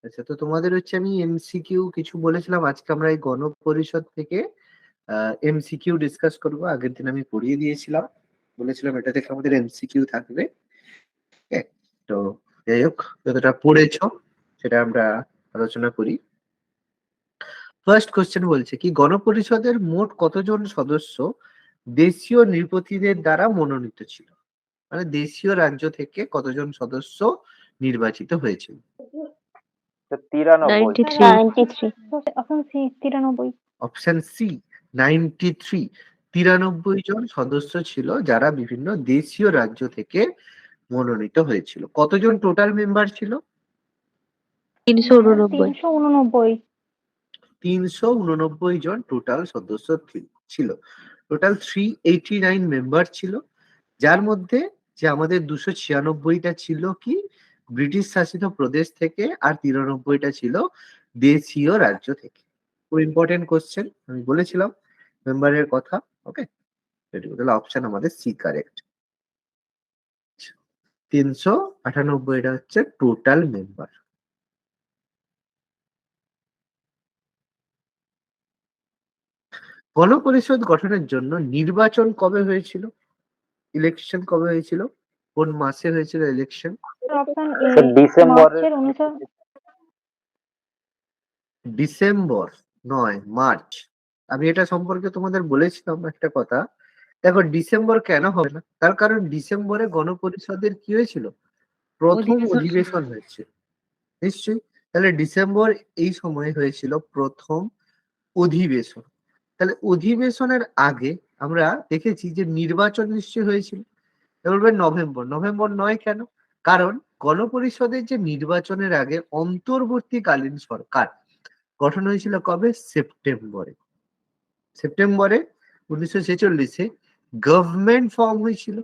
আচ্ছা, তো তোমাদের হচ্ছে আমি এমসিকিউ কিছু বলেছিলাম, আজকে আমরা এই গণপরিষদ থেকে এমসিকিউ ডিসকাস করব। আগের দিন আমি পড়িয়ে দিয়েছিলাম, বলেছিলাম এটা থেকে আমাদের এমসিকিউ থাকবে। Okay? তো যাই হোক, যতটা পড়েছো সেটা আমরা আলোচনা করি। ফার্স্ট কোশ্চেন বলছে কি, গণপরিষদের মোট কতজন সদস্য দেশীয় নৃপতিদের দ্বারা মনোনীত ছিল? মানে দেশীয় রাজ্য থেকে কতজন সদস্য নির্বাচিত হয়েছিল? 93 অপশন সি 93। অপশন সি 93, 93 জন সদস্য ছিল যারা বিভিন্ন দেশীয় রাজ্য থেকে মনোনীত হয়েছিল। কতজন টোটাল মেম্বার ছিল? 389। 389 জন টোটাল সদস্য ছিল। টোটাল 389 মেম্বার ছিল, যার মধ্যে যে আমাদের 296টা ছিল কি ব্রিটিশ শাসিত প্রদেশ থেকে, আর 93টা ছিল দেশীয় রাজ্য থেকে। খুব ইম্পর্টেন্ট কোশ্চেন, আমি বলেছিলাম মেম্বারের কথা। ওকে, তাহলে অপশন আমাদের সি কারেক্ট। 398টা হচ্ছে টোটাল মেম্বার। গণপরিষদ গঠনের জন্য নির্বাচন কবে হয়েছিল? ইলেকশন কবে হয়েছিল? কোন মাসে হয়েছিল ইলেকশন? অপশন এ ডিসেম্বর মার্চের 1900। ডিসেম্বর নয়, মার্চ। আমি এটা সম্পর্কে তোমাদের বলেছিলাম একটা কথা। দেখো, ডিসেম্বর কেন হবে না, তার কারণ ডিসেম্বরে গণপরিষদের কি হয়েছিল? প্রথম অধিবেশন হয়েছে নিশ্চয়ই। তাহলে ডিসেম্বর এই সময় হয়েছিল প্রথম অধিবেশন। তাহলে অধিবেশনের আগে আমরা দেখেছি যে নির্বাচন নিশ্চয়ই হয়েছিল। বলবেন নভেম্বর, নভেম্বর নয় কেন? কারণ গণপরিষদের যে নির্বাচনের আগে অন্তর্বর্তীকালীন সরকার গঠন হয়েছিল কবে? সেপ্টেম্বরে। সেপ্টেম্বরে 1946-এ গভর্নমেন্ট ফর্ম হয়েছিল,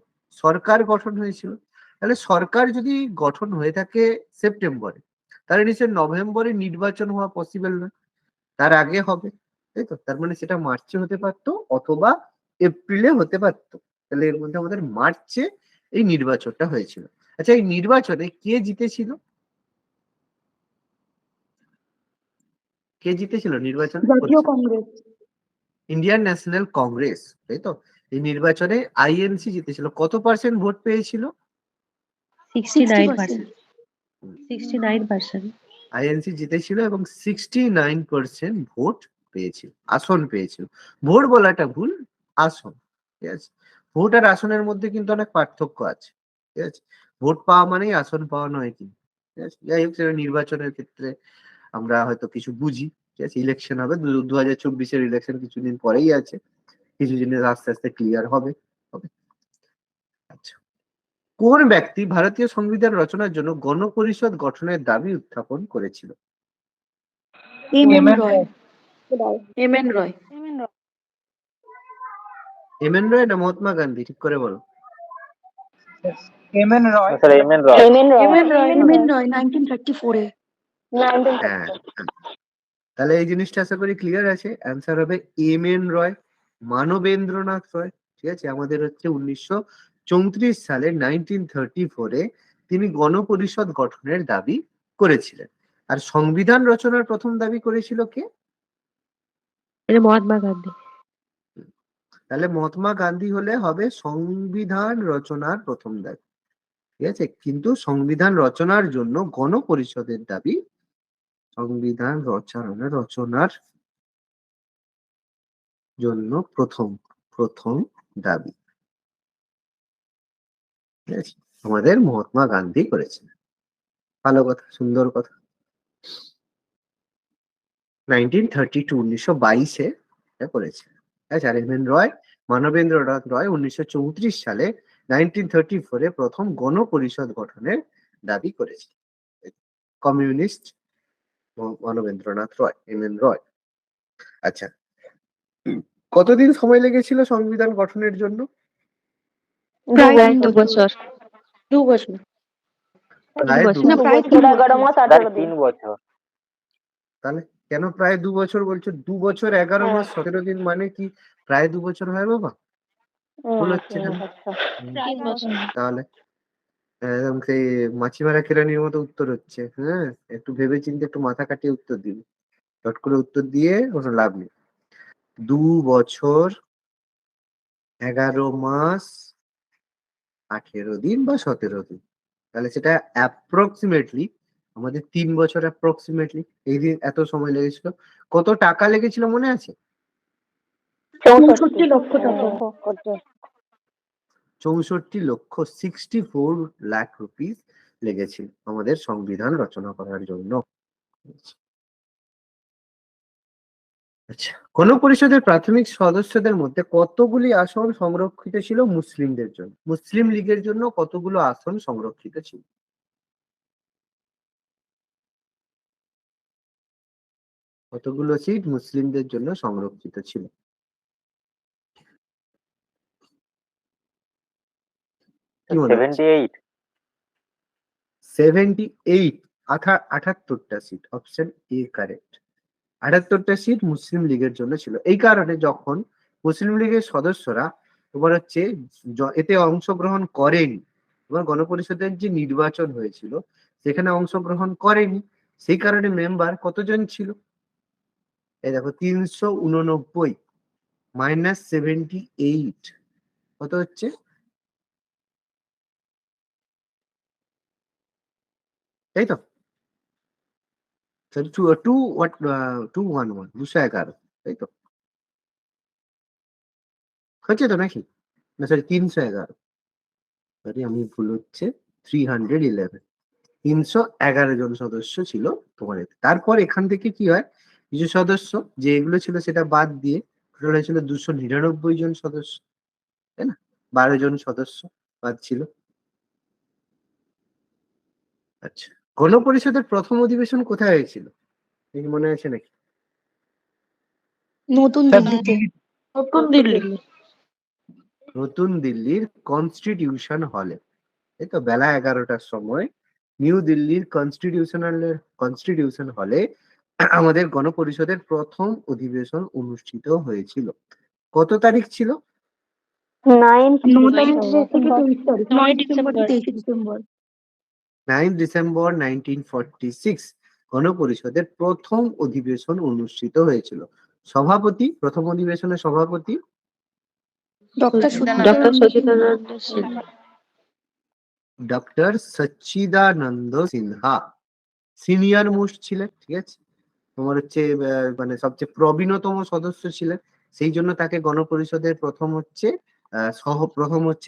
সরকার গঠন হয়েছিল। তাহলে সরকার যদি গঠন হয়ে থাকে সেপ্টেম্বরে, তাহলে নিশ্চয়ই নভেম্বরে নির্বাচন হওয়া পসিবল না, তার আগে হবে, তাই তো? তার মানে সেটা মার্চে হতে পারতো অথবা এপ্রিলে হতে পারতো। তাহলে এর মধ্যে আমাদের মার্চে এই নির্বাচনটা হয়েছিল। আচ্ছা, এই নির্বাচনে কে জিতেছিল? কে জিতেছিল নির্বাচনে? জাতীয় কংগ্রেস। ইন্ডিয়ান ন্যাশনাল কংগ্রেস, তাই তো? এই নির্বাচনে আইএনসি জিতেছিল। কত পার্সেন্ট ভোট পেয়েছিল? 69%। আইএনসি জিতেছিল এবং 69% ভোট পেয়েছিল, আসন পেয়েছিল। ভোট বলাটা ভুল, আসন। ঠিক আছে, ভোট আর আসনের মধ্যে কিন্তু অনেক পার্থক্য আছে। ঠিক আছে, ভোট পাওয়া মানেই আসন পাওয়া নয় কিন্তু। ঠিক আছে, যাই হোক, সেটা নির্বাচনের ক্ষেত্রে আমরা হয়তো কিছু বুঝি। ঠিক আছে, ইলেকশন হবে 2024-এর ইলেকশন কিছুদিন পরেই আছে, কিছু জিনিস আস্তে আস্তে ক্লিয়ার হবে। আচ্ছা, কোন ব্যক্তি ভারতীয় সংবিধান রচনার জন্য গণপরিষদ গঠনের দাবি উত্থাপন করেছিল? এম এন রয়। এম এন রয় না মহাত্মা গান্ধী, ঠিক করে বলো। এম এন রয়। 1934-এ। হ্যাঁ, তাহলে এই জিনিসটা আশা করি ক্লিয়ার আছে। অ্যান্সার হবে এম এন রয়, মানবেন্দ্রনাথ রয়। ঠিক আছে, আমাদের হচ্ছে 1934 সালে 1934-এ তিনি গণপরিষদ গঠনের দাবি করেছিলেন। আর সংবিধান রচনার প্রথম দাবি করেছিল কে? এটা মহাত্মা গান্ধী। তাহলে মহাত্মা গান্ধী হলে হবে সংবিধান রচনার প্রথম দাবি। ঠিক আছে, কিন্তু সংবিধান রচনার জন্য গণপরিষদের দাবি, সংবিধান রচনার জন্য প্রথম দাবি, ঠিক আছে, আমাদের মহাত্মা গান্ধী করেছেন। ভালো কথা, সুন্দর কথা। 1922-এ এটা করেছে। আচ্ছা, আর এম এন রয়, মানবেন্দ্রনাথ রয় 1934 সালে 1934-এ প্রথম গণপরিষদ গঠনের দাবি করেছে। Communist Manabendranath Roy, M N রয়। আচ্ছা, কতদিন সময় লেগেছিল সংবিধান গঠনের জন্য? প্রায় 2 বছর। 2 বছর। প্রায় 2 না, প্রায় 11 মাস 18 দিন। 3 বছর। তাহলে কেন প্রায় 2 বছর বলছো? 2 বছর 11 মাস 17 দিন মানে কি প্রায় 2 বছর হয় বাবা? ভুল হচ্ছে কেন? প্রায় 3 বছর। তাহলে একদম সেই মাছিমারা কেরানির মতো উত্তর হচ্ছে। হ্যাঁ, একটু ভেবে চিন্তে একটু মাথা কাটিয়ে উত্তর দিন। চট করে উত্তর দিয়ে কোনো লাভ নেই। 2 বছর 11 মাস 18 দিন বা 17 দিন, তাহলে সেটা অ্যাপ্রক্সিমেটলি আমাদের 3 বছর অ্যাপ্রক্সিমেটলি এই দিন এত সময় লেগেছিল। কত টাকা লেগেছিল মনে আছে? 64 লক্ষ টাকা। 64 লক্ষ, 64 লাখ রুপিস লেগেছিল আমাদের সংবিধান রচনা করার জন্য। আচ্ছা, গণপরিষদের প্রাথমিক সদস্যদের মধ্যে কতগুলি আসন সংরক্ষিত ছিল মুসলিমদের জন্য? মুসলিম লীগের জন্য কতগুলো আসন সংরক্ষিত ছিল? কতগুলো সিট মুসলিমদের জন্য সংরক্ষিত ছিল? কি মনে হচ্ছে? 78। 78, 78টা সিট। Option A correct. 78টা সিট মুসলিম লীগের জন্য ছিল। এই কারণে যখন মুসলিম লীগের সদস্যরা তোমার হচ্ছে এতে অংশগ্রহণ করেনি, তোমার গণপরিষদের যে নির্বাচন হয়েছিল সেখানে অংশগ্রহণ করেনি, সেই কারণে মেম্বার কতজন ছিল? এই দেখো 389 মাইনাস 78 কত হচ্ছে? তাই তো, 211, 211, তাই তো হচ্ছে তো নাকি? না সরি, 311, সরি আমি ভুল হচ্ছে, 311, 311 জন সদস্য ছিল তোমার এতে। তারপর এখান থেকে কি হয়, কিছু সদস্য যে এগুলো ছিল সেটা বাদ দিয়ে টোটাল হয়েছিল 299 জন সদস্য, তাই না? 12 জন সদস্য বাদ ছিল। আচ্ছা, গণপরিষদের প্রথম অধিবেশন কোথায় হয়েছিল? কি মনে আছে নাকি? নতুন দিল্লিতে। নতুন দিল্লি। নতুন দিল্লির কনস্টিটিউশন হলে, এই তো বেলা 11টার সময় নিউ দিল্লির কনস্টিটিউশন হলে আমাদের গণপরিষদের প্রথম অধিবেশন অনুষ্ঠিত হয়েছিল। কত তারিখ ছিল? 9 থেকে 23 তারিখ। 9 ডিসেম্বর থেকে 23 ডিসেম্বর। 9 ডিসেম্বর 1946 গণপরিষদের প্রথম অধিবেশন অনুষ্ঠিত হয়েছিল। সভাপতি, প্রথম অধিবেশনের সভাপতি doctor Sachidananda Sinha. Doctor Sachchidananda Sinha senior most ছিলেন, ঠিক আছে? তোমার হচ্ছে মানে সবচেয়ে প্রবীণতম সদস্য ছিলেন, সেই জন্য তাকে গণপরিষদের প্রথম হচ্ছে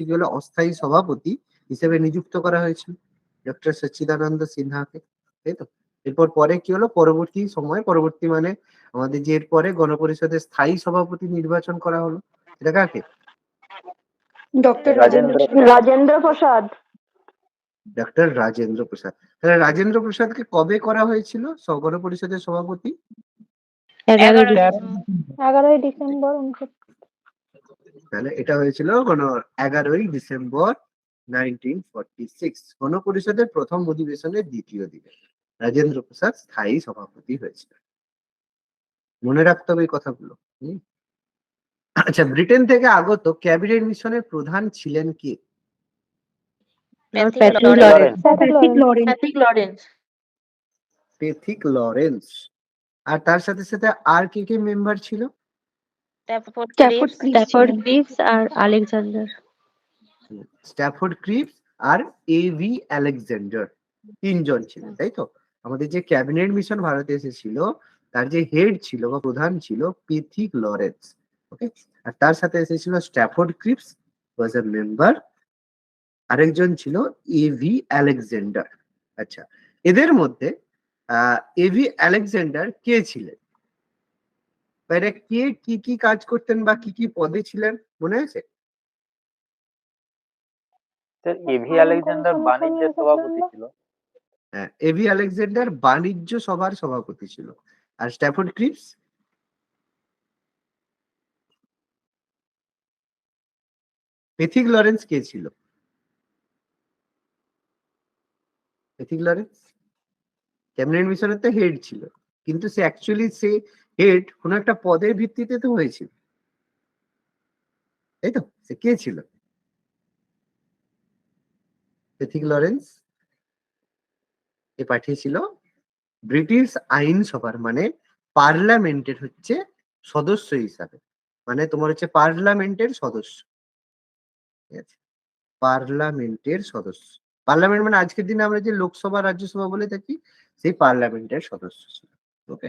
কি হলো অস্থায়ী সভাপতি হিসেবে নিযুক্ত করা হয়েছিল ডক্টর সচ্চিদানন্দ সিনহাকে, তাই তো? এরপর পরে কি হলো, পরবর্তী মানে আমাদের যে এরপরে গণপরিষদের স্থায়ী সভাপতি নির্বাচন করা হলো, এটা কাকে? ডক্টর রাজেন্দ্র প্রসাদ। ডক্টর রাজেন্দ্র প্রসাদ। তাহলে রাজেন্দ্র প্রসাদকে কবে করা হয়েছিল গণপরিষদের সভাপতি? 11ই ডিসেম্বর 1900। তাহলে এটা হয়েছিল 11ই ডিসেম্বর 1946 গণপরিষদের প্রথম অধিবেশনের দ্বিতীয় দিনে রাজেন্দ্র প্রসাদ স্থায়ী সভাপতি হয়েছিল। মনে রাখতে হবে এই কথাগুলো। আচ্ছা, ব্রিটেন থেকে আগত ক্যাবিনেট মিশনের প্রধান ছিলেন কে? Pethick Lawrence. আর তার সাথে সাথে আর কে কে মেম্বার ছিল? স্ট্যাফোর্ড ক্রিপস আর আলেকজান্ডার। স্ট্যাফোর্ড ক্রিপস আর এভি আলেকজান্ডার, তিনজন ছিলেন, তাই তো? আমাদের যে ক্যাবিনেট মিশন ভারতে এসেছিল তার যে হেড ছিল বা প্রধান ছিল প্যাথিক লরেন্স, ওকে? আর তার সাথে এসেছিল Stafford Cripps was a member, আরেকজন ছিল এভি আলেকজান্ডার। আচ্ছা, এদের মধ্যে এভি আলেকজান্ডার কে ছিলেন? বা এরা কে কি কি কাজ করতেন বা কি কি পদে ছিলেন মনে আছে? স্যার এভি আলেকজান্ডার বাণিজ্যের সভাপতি ছিল। হ্যাঁ, এভি আলেকজান্ডার বাণিজ্য সভার সভাপতি ছিল। আর স্ট্যাফোর্ড ক্রিপস? প্যাথিক লরেন্স কে ছিল? প্যাথিক লরেন্স ক্যাবিনেট মিশনের তো হেড ছিল, কিন্তু সে অ্যাকচুয়ালি সে হেড কোন একটা পদের ভিত্তিতে তো হয়েছিল, তাই তো? সে কে ছিল? সেথিক লরেন্স এ পাঠিয়েছিল ব্রিটিশ আইনসভার মানে পার্লামেন্টের হচ্ছে সদস্য হিসাবে, মানে তোমার হচ্ছে পার্লামেন্টের সদস্য, ঠিক আছে, পার্লামেন্টের সদস্য। পার্লামেন্ট মানে আজকের দিনে আমরা যে লোকসভা রাজ্যসভা বলে থাকি, সেই পার্লামেন্টের সদস্য ছিল। ওকে,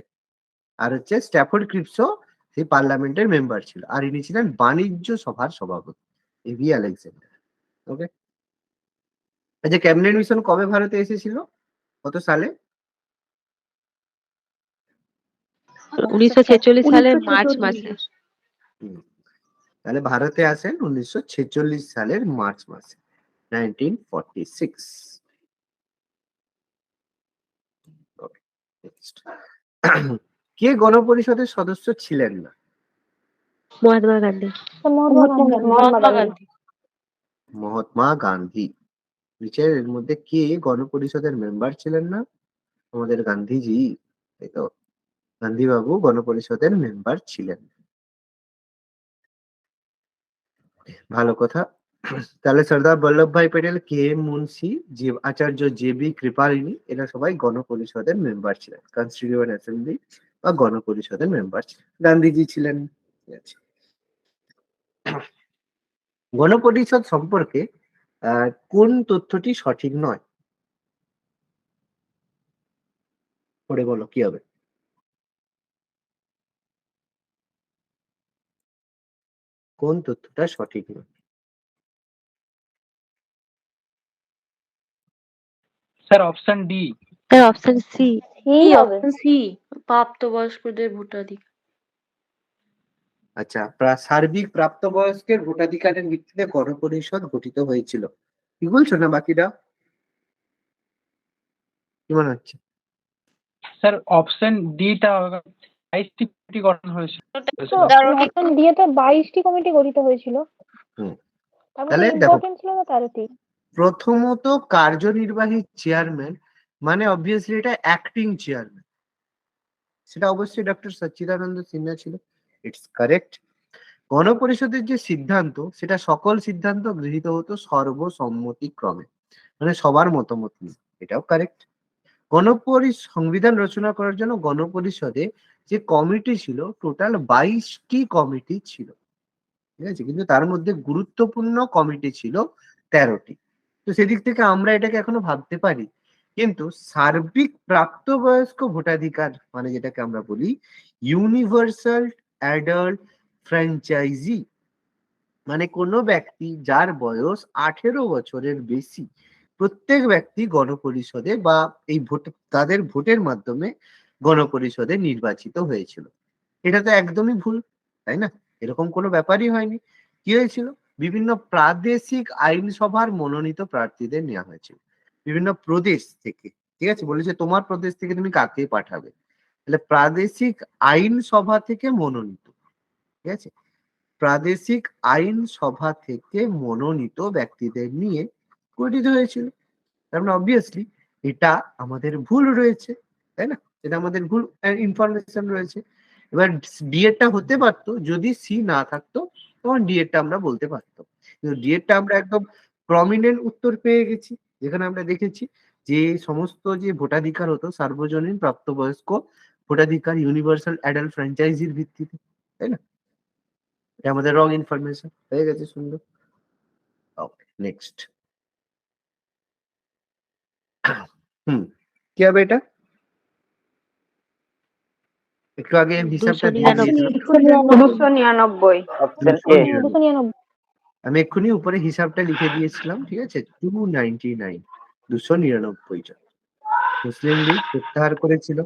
আর হচ্ছে স্ট্যাফোর্ড ক্রিপসও সেই পার্লামেন্টের মেম্বার ছিল, আর ইনি ছিলেন বাণিজ্য সভার সভাপতি এভি আলেকজান্ডার। ওকে, আচ্ছা ক্যাবিনেট মিশন কবে ভারতে এসেছিল, কত সালে? 1946 সালের মার্চ মাসে। তাহলে ভারতে আসেন 1946 সালের মার্চ মাসে, 1946। Okay, next. কে গণপরিষদের সদস্য ছিলেন না? মহাত্মা গান্ধী। মহাত্মা গান্ধী। মহাত্মা গান্ধী। নিচের এর মধ্যে কে গণপরিষদের মেম্বার ছিলেন না? আমাদের গান্ধীজি, তাই তো, গান্ধী বাবু গণপরিষদের মেম্বার ছিলেন। ভালো কথা। তাহলে সর্দার বল্লভভাই প্যাটেল, কে এম মুন্সি, আচার্য জে বি কৃপালিনী, এরা সবাই গণপরিষদের মেম্বার ছিলেন, কনস্টিটিউয়েন্ট অ্যাসেম্বলি বা গণপরিষদের মেম্বার ছিলেন। গান্ধীজি ছিলেন। ঠিক আছে। গণপরিষদ সম্পর্কে কোন তথ্যটি সঠিক নয়? পড়ে বলো কি হবে। কোন তথ্যটা সঠিক নয়? Sir option D. Sir option C. Option C, প্রাপ্তবয়স্কদের ভোটাধিকার। আচ্ছা, সার্বিক প্রাপ্তবয়স্কের ভোটাধিকারের ভিত্তিতে গণপরিষদ গঠিত হয়েছিল। কি বলছো না বাকিরা? কি মনে হচ্ছে? স্যার অপশন ডি টা 22টি কমিটি গঠন হয়েছিল। অপশন ডি তে 22টি কমিটি গঠিত হয়েছিল। তাহলে তাহলে দেখো, ইম্পর্টেন্ট ছিল না 13টি। প্রথমত কার্যনির্বাহী চেয়ারম্যান মানে অবভিয়াসলি এটা অ্যাক্টিং চেয়ারম্যান, সেটা অবশ্যই ডক্টর সচ্চিদানন্দ সিনহা ছিল। It's correct. গণপরিষদের যে সিদ্ধান্ত, সেটা সকল সিদ্ধান্ত গৃহীত হতো সর্বসম্মতিক্রমে, মানে সবার মতামত নিয়ে, এটাও কারেক্ট। সংবিধান রচনা করার জন্য গণপরিষদে যে কমিটি ছিল, টোটাল 22টি কমিটি ছিল, ঠিক আছে, কিন্তু তার মধ্যে গুরুত্বপূর্ণ কমিটি ছিল 13টি। তো সেদিক থেকে আমরা এটাকে এখনো ভাবতে পারি। কিন্তু সার্বিক প্রাপ্তবয়স্ক ভোটাধিকার মানে যেটাকে আমরা বলি ইউনিভার্সাল অ্যাডাল্ট ফ্র্যাঞ্চাইজি, মানে কোনো ব্যক্তি যার বয়স 18 বছরের বেশি, প্রত্যেক ব্যক্তি গণপরিষদে বা এই ভোট, তাদের ভোটের মাধ্যমে গণপরিষদে নির্বাচিত হয়েছিল। এটা তো একদমই ভুল, তাই না? এরকম কোনো ব্যাপারই হয়নি। কি হয়েছিল? বিভিন্ন প্রাদেশিক আইনসভার মনোনীত প্রার্থীদের নেওয়া হয়েছিল বিভিন্ন প্রদেশ থেকে। ঠিক আছে, বলেছে তোমার প্রদেশ থেকে তুমি কাকে পাঠাবে, তাহলে প্রাদেশিক আইনসভা থেকে মনোনীত, ঠিক আছে, প্রাদেশিক আইনসভা থেকে মনোনীত ব্যক্তিদের নিয়ে গঠিত হয়েছিল। তার মানে অবভিয়াসলি এটা আমাদের ভুল রয়েছে, তাই না? এটা আমাদের ভুল ইনফরমেশন রয়েছে। এবার ডিএডটা হতে পারতো যদি সি না থাকতো, তখন ডিএডটা আমরা বলতে পারতাম, কিন্তু ডিএডটা আমরা একদম প্রমিনেন্ট উত্তর পেয়ে গেছি, যেখানে আমরা দেখেছি যে সমস্ত যে ভোটাধিকার হতো সার্বজনীন প্রাপ্তবয়স্ক ভোটাধিকার ইউনিভার্সাল অ্যাডাল্ট ফ্র্যাঞ্চাইজির ভিত্তিতে, তাই না? এটা আমাদের রং ইনফরমেশন হয়ে গেছে। সুন্দর। ওকে, নেক্সট। কি হবে এটা? একটু আগে হিসাবটা দিয়ে দিয়েছিলাম। 299। Option A. 299। আমি এক্ষুনি উপরে হিসাবটা লিখে দিয়েছিলাম, ঠিক আছে, 299, 299 জন মুসলিম লীগ প্রত্যাহার করেছিল।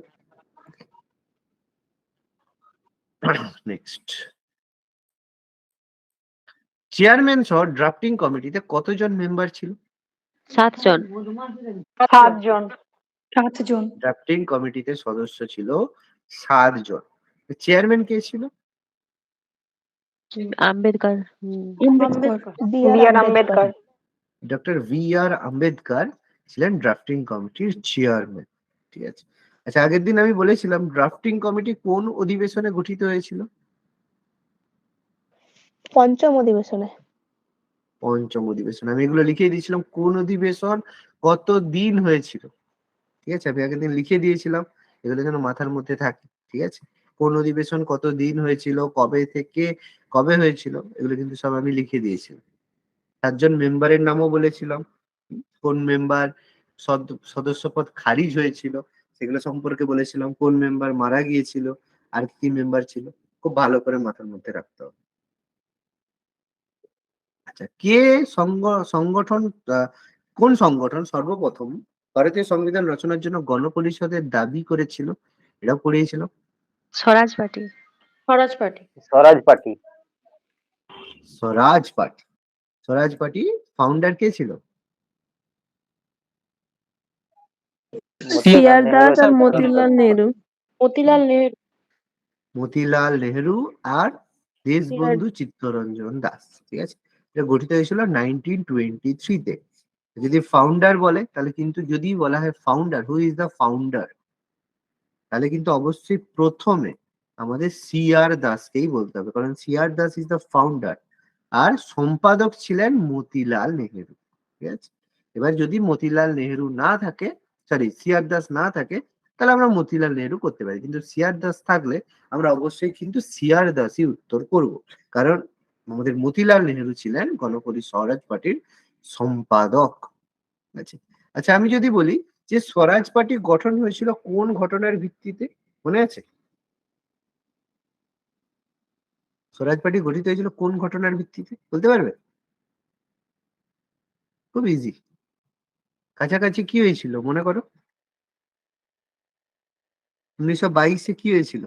নেক্সট, চেয়ারম্যান সহ ড্রাফটিং কমিটিতে কতজন মেম্বার ছিল? 7 জন। 7 জন। 7 জন। ড্রাফটিং কমিটিতে সদস্য ছিল 7 জন। চেয়ারম্যান কে ছিল? Ambedkar. BR. Ambedkar. Doctor V.R. Ambedkar ছিলেন ড্রাফটিং কমিটির চেয়ারম্যান, ঠিক আছে। আচ্ছা, আগের দিন আমি বলেছিলাম ড্রাফটিং কমিটি কোন অধিবেশনে গঠিত হয়েছিল? পঞ্চম অধিবেশনে। পঞ্চম অধিবেশন। আমি এগুলো লিখে দিয়েছিলাম কোন অধিবেশন কত দিন হয়েছিল, ঠিক আছে, আমি আগের দিন লিখে দিয়েছিলাম, এগুলো যেন মাথার মধ্যে থাকে, ঠিক আছে। কোন অধিবেশন কত দিন হয়েছিল, কবে থেকে কবে হয়েছিল, এগুলো কিন্তু সব আমি লিখে দিয়েছিলাম। 7 জন মেম্বারের নামও বলেছিলাম, কোন মেম্বার সদস্য পদ খারিজ হয়েছিল সেগুলো সম্পর্কে বলেছিলাম, কোন মেম্বার মারা গিয়েছিল, আর কি মেম্বার ছিল, খুব ভালো করে মাথার মধ্যে রাখতে হবে। আচ্ছা, কে সংগঠন কোন সংগঠন সর্বপ্রথম ভারতীয় সংবিধান রচনার জন্য গণপরিষদের দাবি করেছিল, এটাও পড়িয়েছিল। স্বরাজ পার্টি। স্বরাজ পার্টি। স্বরাজ পার্টি। স্বরাজ পার্টি। স্বরাজ পার্টি ফাউন্ডার কে ছিল? মতিলাল দাস আর নেহেরু। মতিলাল নেহরু। মতিলাল নেহেরু। মতিলাল নেহেরু আর দেশবন্ধু চিত্তরঞ্জন দাস, ঠিক আছে। এটা গঠিত হয়েছিল 1923-তে। যদি ফাউন্ডার বলে তাহলে কিন্তু, যদি বলা হয় founder, who is the founder, তাহলে কিন্তু অবশ্যই প্রথমে আমাদের সিআর দাসকেই বলতে হবে, কারণ CR Das is the founder, আর সম্পাদক ছিলেন মতিলাল নেহেরু, ঠিক আছে। এবার যদি মতিলাল নেহেরু না থাকে, সরি সিআর দাস না থাকে, তাহলে আমরা মতিলাল নেহেরু করতে পারি, কিন্তু সিআর দাস থাকলে আমরা অবশ্যই কিন্তু সিআর দাসই উত্তর করব, কারণ আমাদের মতিলাল নেহেরু ছিলেন গণপরিষদ স্বরাজ পার্টির সম্পাদক, ঠিক আছে। আচ্ছা, আমি যদি বলি যে স্বরাজ পার্টি গঠন হয়েছিল কোন ঘটনার ভিত্তিতে, মনে আছে? স্বরাজ পার্টি গঠিত হয়েছিল কোন ঘটনার ভিত্তিতে, বলতে পারবে? খুব ইজি, কাছাকাছি কি হয়েছিল মনে করো। 1922-এ কি হয়েছিল?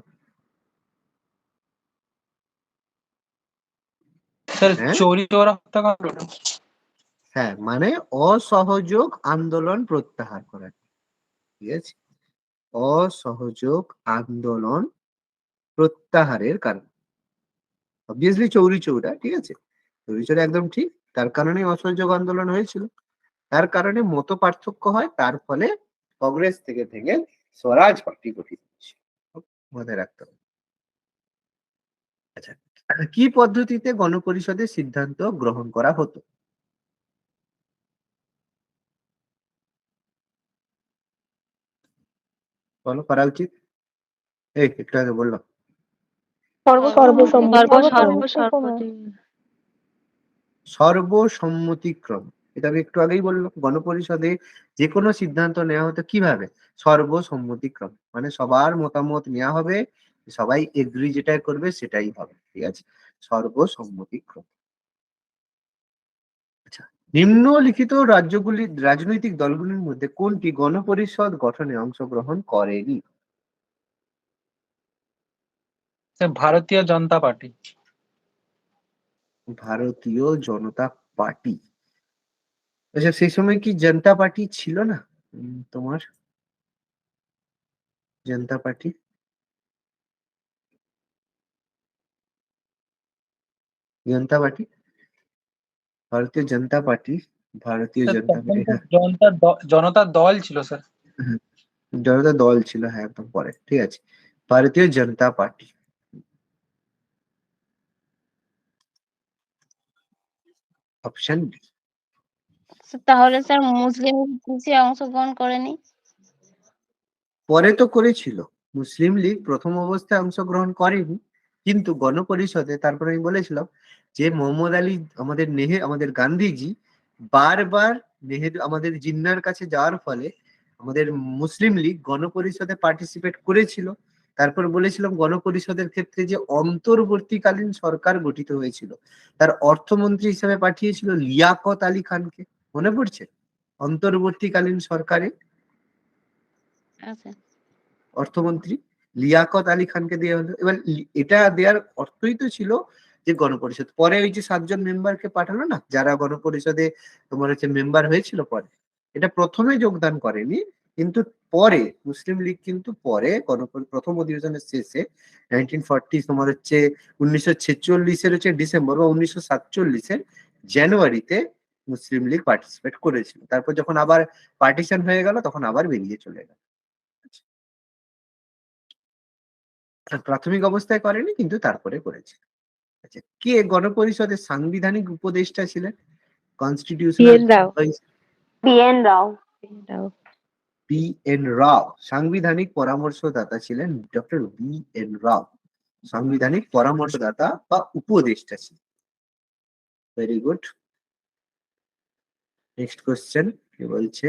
স্যার হ্যাঁ চৌরি চৌরা হত্যাকাণ্ড। হ্যাঁ, মানে অসহযোগ আন্দোলন প্রত্যাহার করা, ঠিক আছে, অসহযোগ আন্দোলন প্রত্যাহারের কারণ, অবভিয়াসলি চৌরি চৌরা, ঠিক আছে, চৌরি চৌরা একদম ঠিক, তার কারণে অসহযোগ আন্দোলন হয়েছিল, তার কারণে মত পার্থক্য হয়, তার ফলে কংগ্রেস থেকে ভেঙে স্বরাজ পার্টি গঠিত হয়েছিল, মাথায় রাখতে হবে। আচ্ছা, কি পদ্ধতিতে গণপরিষদের সিদ্ধান্ত গ্রহণ করা হতো? বলো, করা উচিত, এই একটু আগে বললাম। সর্বসম্মতি। সর্বসম্মতিক্রম, এটা আমি একটু আগেই বললাম, গণপরিষদে যে কোনো সিদ্ধান্ত নেওয়া হতো কিভাবে, সর্বসম্মতিক্রম, মানে সবার মতামত নেওয়া হবে, সবাই এগ্রি যেটা করবে সেটাই হবে, ঠিক আছে, সর্বসম্মতিক্রম। আচ্ছা, নিম্নলিখিত রাজনৈতিক দলগুলির মধ্যে কোনটি গণপরিষদ গঠনে অংশগ্রহণ করেনি? স্যার ভারতীয় জনতা পার্টি। ভারতীয় জনতা পার্টি। আচ্ছা, সেই সময় কি জনতা পার্টি ছিল না? তোমার জনতা পার্টি, জনতা পার্টি, ভারতীয় জনতা পার্টি, ভারতীয় স্যার জনতা তখন পার্টি, তো হ্যাঁ, জনতা দল ছিল স্যার। হ্যাঁ, জনতা দল ছিল, হ্যাঁ একদম পরে, ঠিক আছে, Bharatiya Janata Party. Option B. তাহলে স্যার মুসলিম কিছু অংশগ্রহণ করেনি? পরে তো করেছিল, মুসলিম লীগ প্রথম অবস্থায় অংশগ্রহণ করেনি, কিন্তু গণপরিষদে, তারপরে আমি বলেছিলাম যে মোহাম্মদ আলী, আমাদের গান্ধীজি বারবার নেহেরু, আমাদের জিন্নার কাছে যাওয়ার ফলে আমাদের মুসলিম লীগ গণপরিষদে পার্টিসিপেট করেছিল। তারপর বলেছিলাম গণপরিষদের ক্ষেত্রে যে অন্তর্বর্তীকালীন সরকার গঠিত হয়েছিল, তার অর্থমন্ত্রী হিসেবে পাঠিয়েছিল লিয়াকত আলী খানকে, মনে পড়ছে? অন্তর্বর্তীকালীন সরকারে আচ্ছা। অর্থমন্ত্রী লিয়াকত আলী খানকে দেওয়া হলো। এবার এটা দেওয়ার অর্থই তো ছিল যে গণপরিষদ, পরে ওই যে 7 জন মেম্বারকে পাঠালো না, যারা গণপরিষদে তোমার হচ্ছে মেম্বার হয়েছিল, পরে এটা প্রথমে যোগদান করেনি, কিন্তু পরে মুসলিম লীগ কিন্তু পরে প্রথম অধিবেশনের শেষে 1940 তোমার হচ্ছে 1946-এর হচ্ছে ডিসেম্বর বা 1947-এর জানুয়ারিতে মুসলিম লীগ পার্টিসিপেট করেছিল, তারপর যখন আবার পার্টিশন হয়ে গেল তখন আবার বেরিয়ে চলে গেল। প্রাথমিক অবস্থায় করেনি, কিন্তু তারপরে করেছে। আচ্ছা, কে গণপরিষদের সাংবিধানিক উপদেষ্টা ছিলেন? কনস্টিটিউশনাল রাও। বিএন রাও। বি.এন. রাও সাংবিধানিক পরামর্শদাতা ছিলেন ডক্টর বি.এন. রাও, সাংবিধানিক পরামর্শদাতা বা উপদেষ্টা ছিলেন। Very good. নেক্সট কোশ্চেন কি বলছে,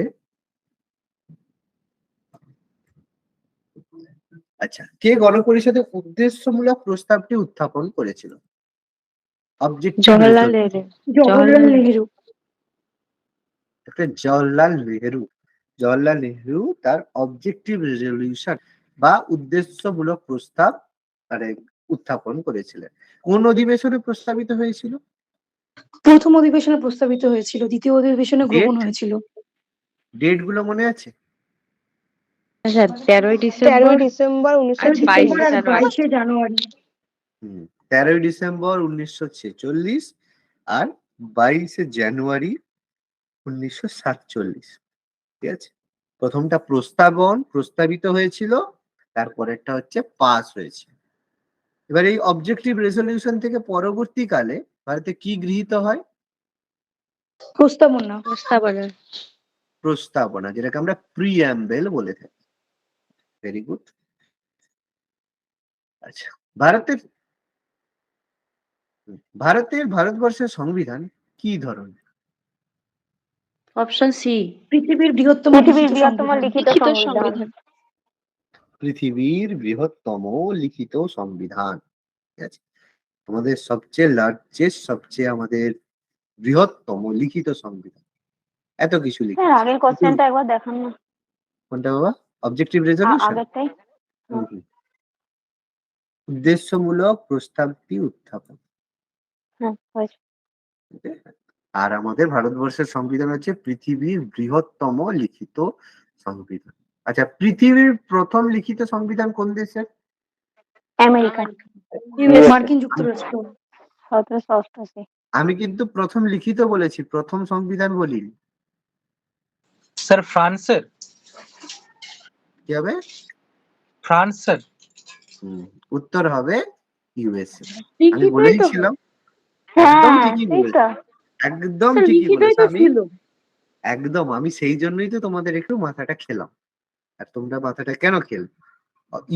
আচ্ছা, কে গণপরিষদে উদ্দেশ্যমূলক প্রস্তাবটি উত্থাপন করেছিল? অবজেক্টিভ জওহরলাল নেহরু। জওহরলাল নেহেরু। জওহরলাল নেহেরু। জওহরলাল নেহেরু তার অবজেক্টিভ রেজলিউশন বা উদ্দেশ্যমূলক প্রস্তাব মানে উত্থাপন করেছিলেন। কোন অধিবেশনে প্রস্তাবিত হয়েছিল? প্রথম অধিবেশনে প্রস্তাবিত হয়েছিল, দ্বিতীয় অধিবেশনে গ্রহণ Date? হয়েছিল। ডেট গুলো মনে আছে? আচ্ছা, 13ই ডিসেম্বর ডিসেম্বর আর 13ই 22 ডিসেম্বর আর জানুয়ারি। 22শে জানুয়ারি। 13ই ডিসেম্বর 1946 আর 22শে জানুয়ারি 1947। ঠিক আছে, প্রথমটা প্রস্তাবিত হয়েছিল, তারপরেরটা হচ্ছে পাস হয়েছে। এবার এই অবজেক্টিভ রেজলিউশন থেকে পরবর্তীকালে ভারতে কি গৃহীত হয়? প্রস্তাবনা। প্রস্তাবনা, যেটাকে আমরা প্রিঅ্যাম্বেল বলে থাকি। Very good. আচ্ছা, ভারতবর্ষের সংবিধান কি ধরনের? অপশন সি, পৃথিবীর বৃহত্তম লিখিত সংবিধান। পৃথিবীর বৃহত্তম লিখিত সংবিধান। ঠিক আছে, আমাদের সবচেয়ে লার্জেস্ট, সবচেয়ে আমাদের বৃহত্তম লিখিত সংবিধান। এত কিছু লিখেছে। আগের কোশ্চেনটা একবার দেখান না। কোনটা বাবা? Objective resolution. আগেরটাই। উদ্দেশ্যমূলক প্রস্তাবটি উত্থাপন। হ্যাঁ, হয়েছে। আর আমাদের ভারতবর্ষের সংবিধান হচ্ছে পৃথিবীর বৃহত্তম লিখিত সংবিধান। আচ্ছা, পৃথিবীর প্রথম লিখিত সংবিধান কোন দেশের? আমেরিকা। মার্কিন যুক্তরাষ্ট্র। 1788। আমি কিন্তু প্রথম লিখিত বলেছি, প্রথম সংবিধান বলিনি। স্যার ফ্রান্সের। কি হবে? France sir. উত্তর হবে ইউএসএ। আমি বলেইছিলাম। একদম ঠিকই বলেছি, একদম ঠিকই বলেছি আমি। একদম, আমি সেই জন্যই তো তোমাদের একটু মাথাটা খেলাম। আর তোমরা মাথাটা কেন খেল?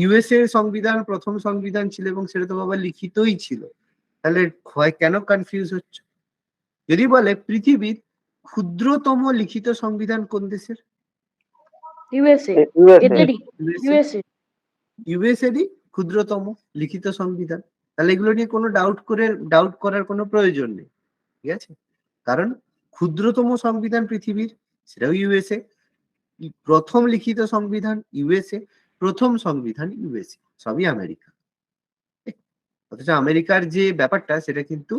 ইউএসএ এর সংবিধান প্রথম সংবিধান ছিল এবং সেটা তো বাবা লিখিতই ছিল, তাহলে কেন কনফিউজ হচ্ছ? যদি বলে পৃথিবীর ক্ষুদ্রতম লিখিত সংবিধান কোন দেশের? ইউএসএরই ক্ষুদ্রতম লিখিত সংবিধান। তাহলে এগুলো নিয়ে কোনো ডাউট করার কোনো প্রয়োজন নেই। ঠিক আছে, কারণ ক্ষুদ্রতম সংবিধান পৃথিবীর, সেটাও ইউএসএ। প্রথম লিখিত সংবিধান ইউএসএ, প্রথম সংবিধান ইউএসএ, সবই আমেরিকা। অথচ আমেরিকার যে ব্যাপারটা সেটা কিন্তু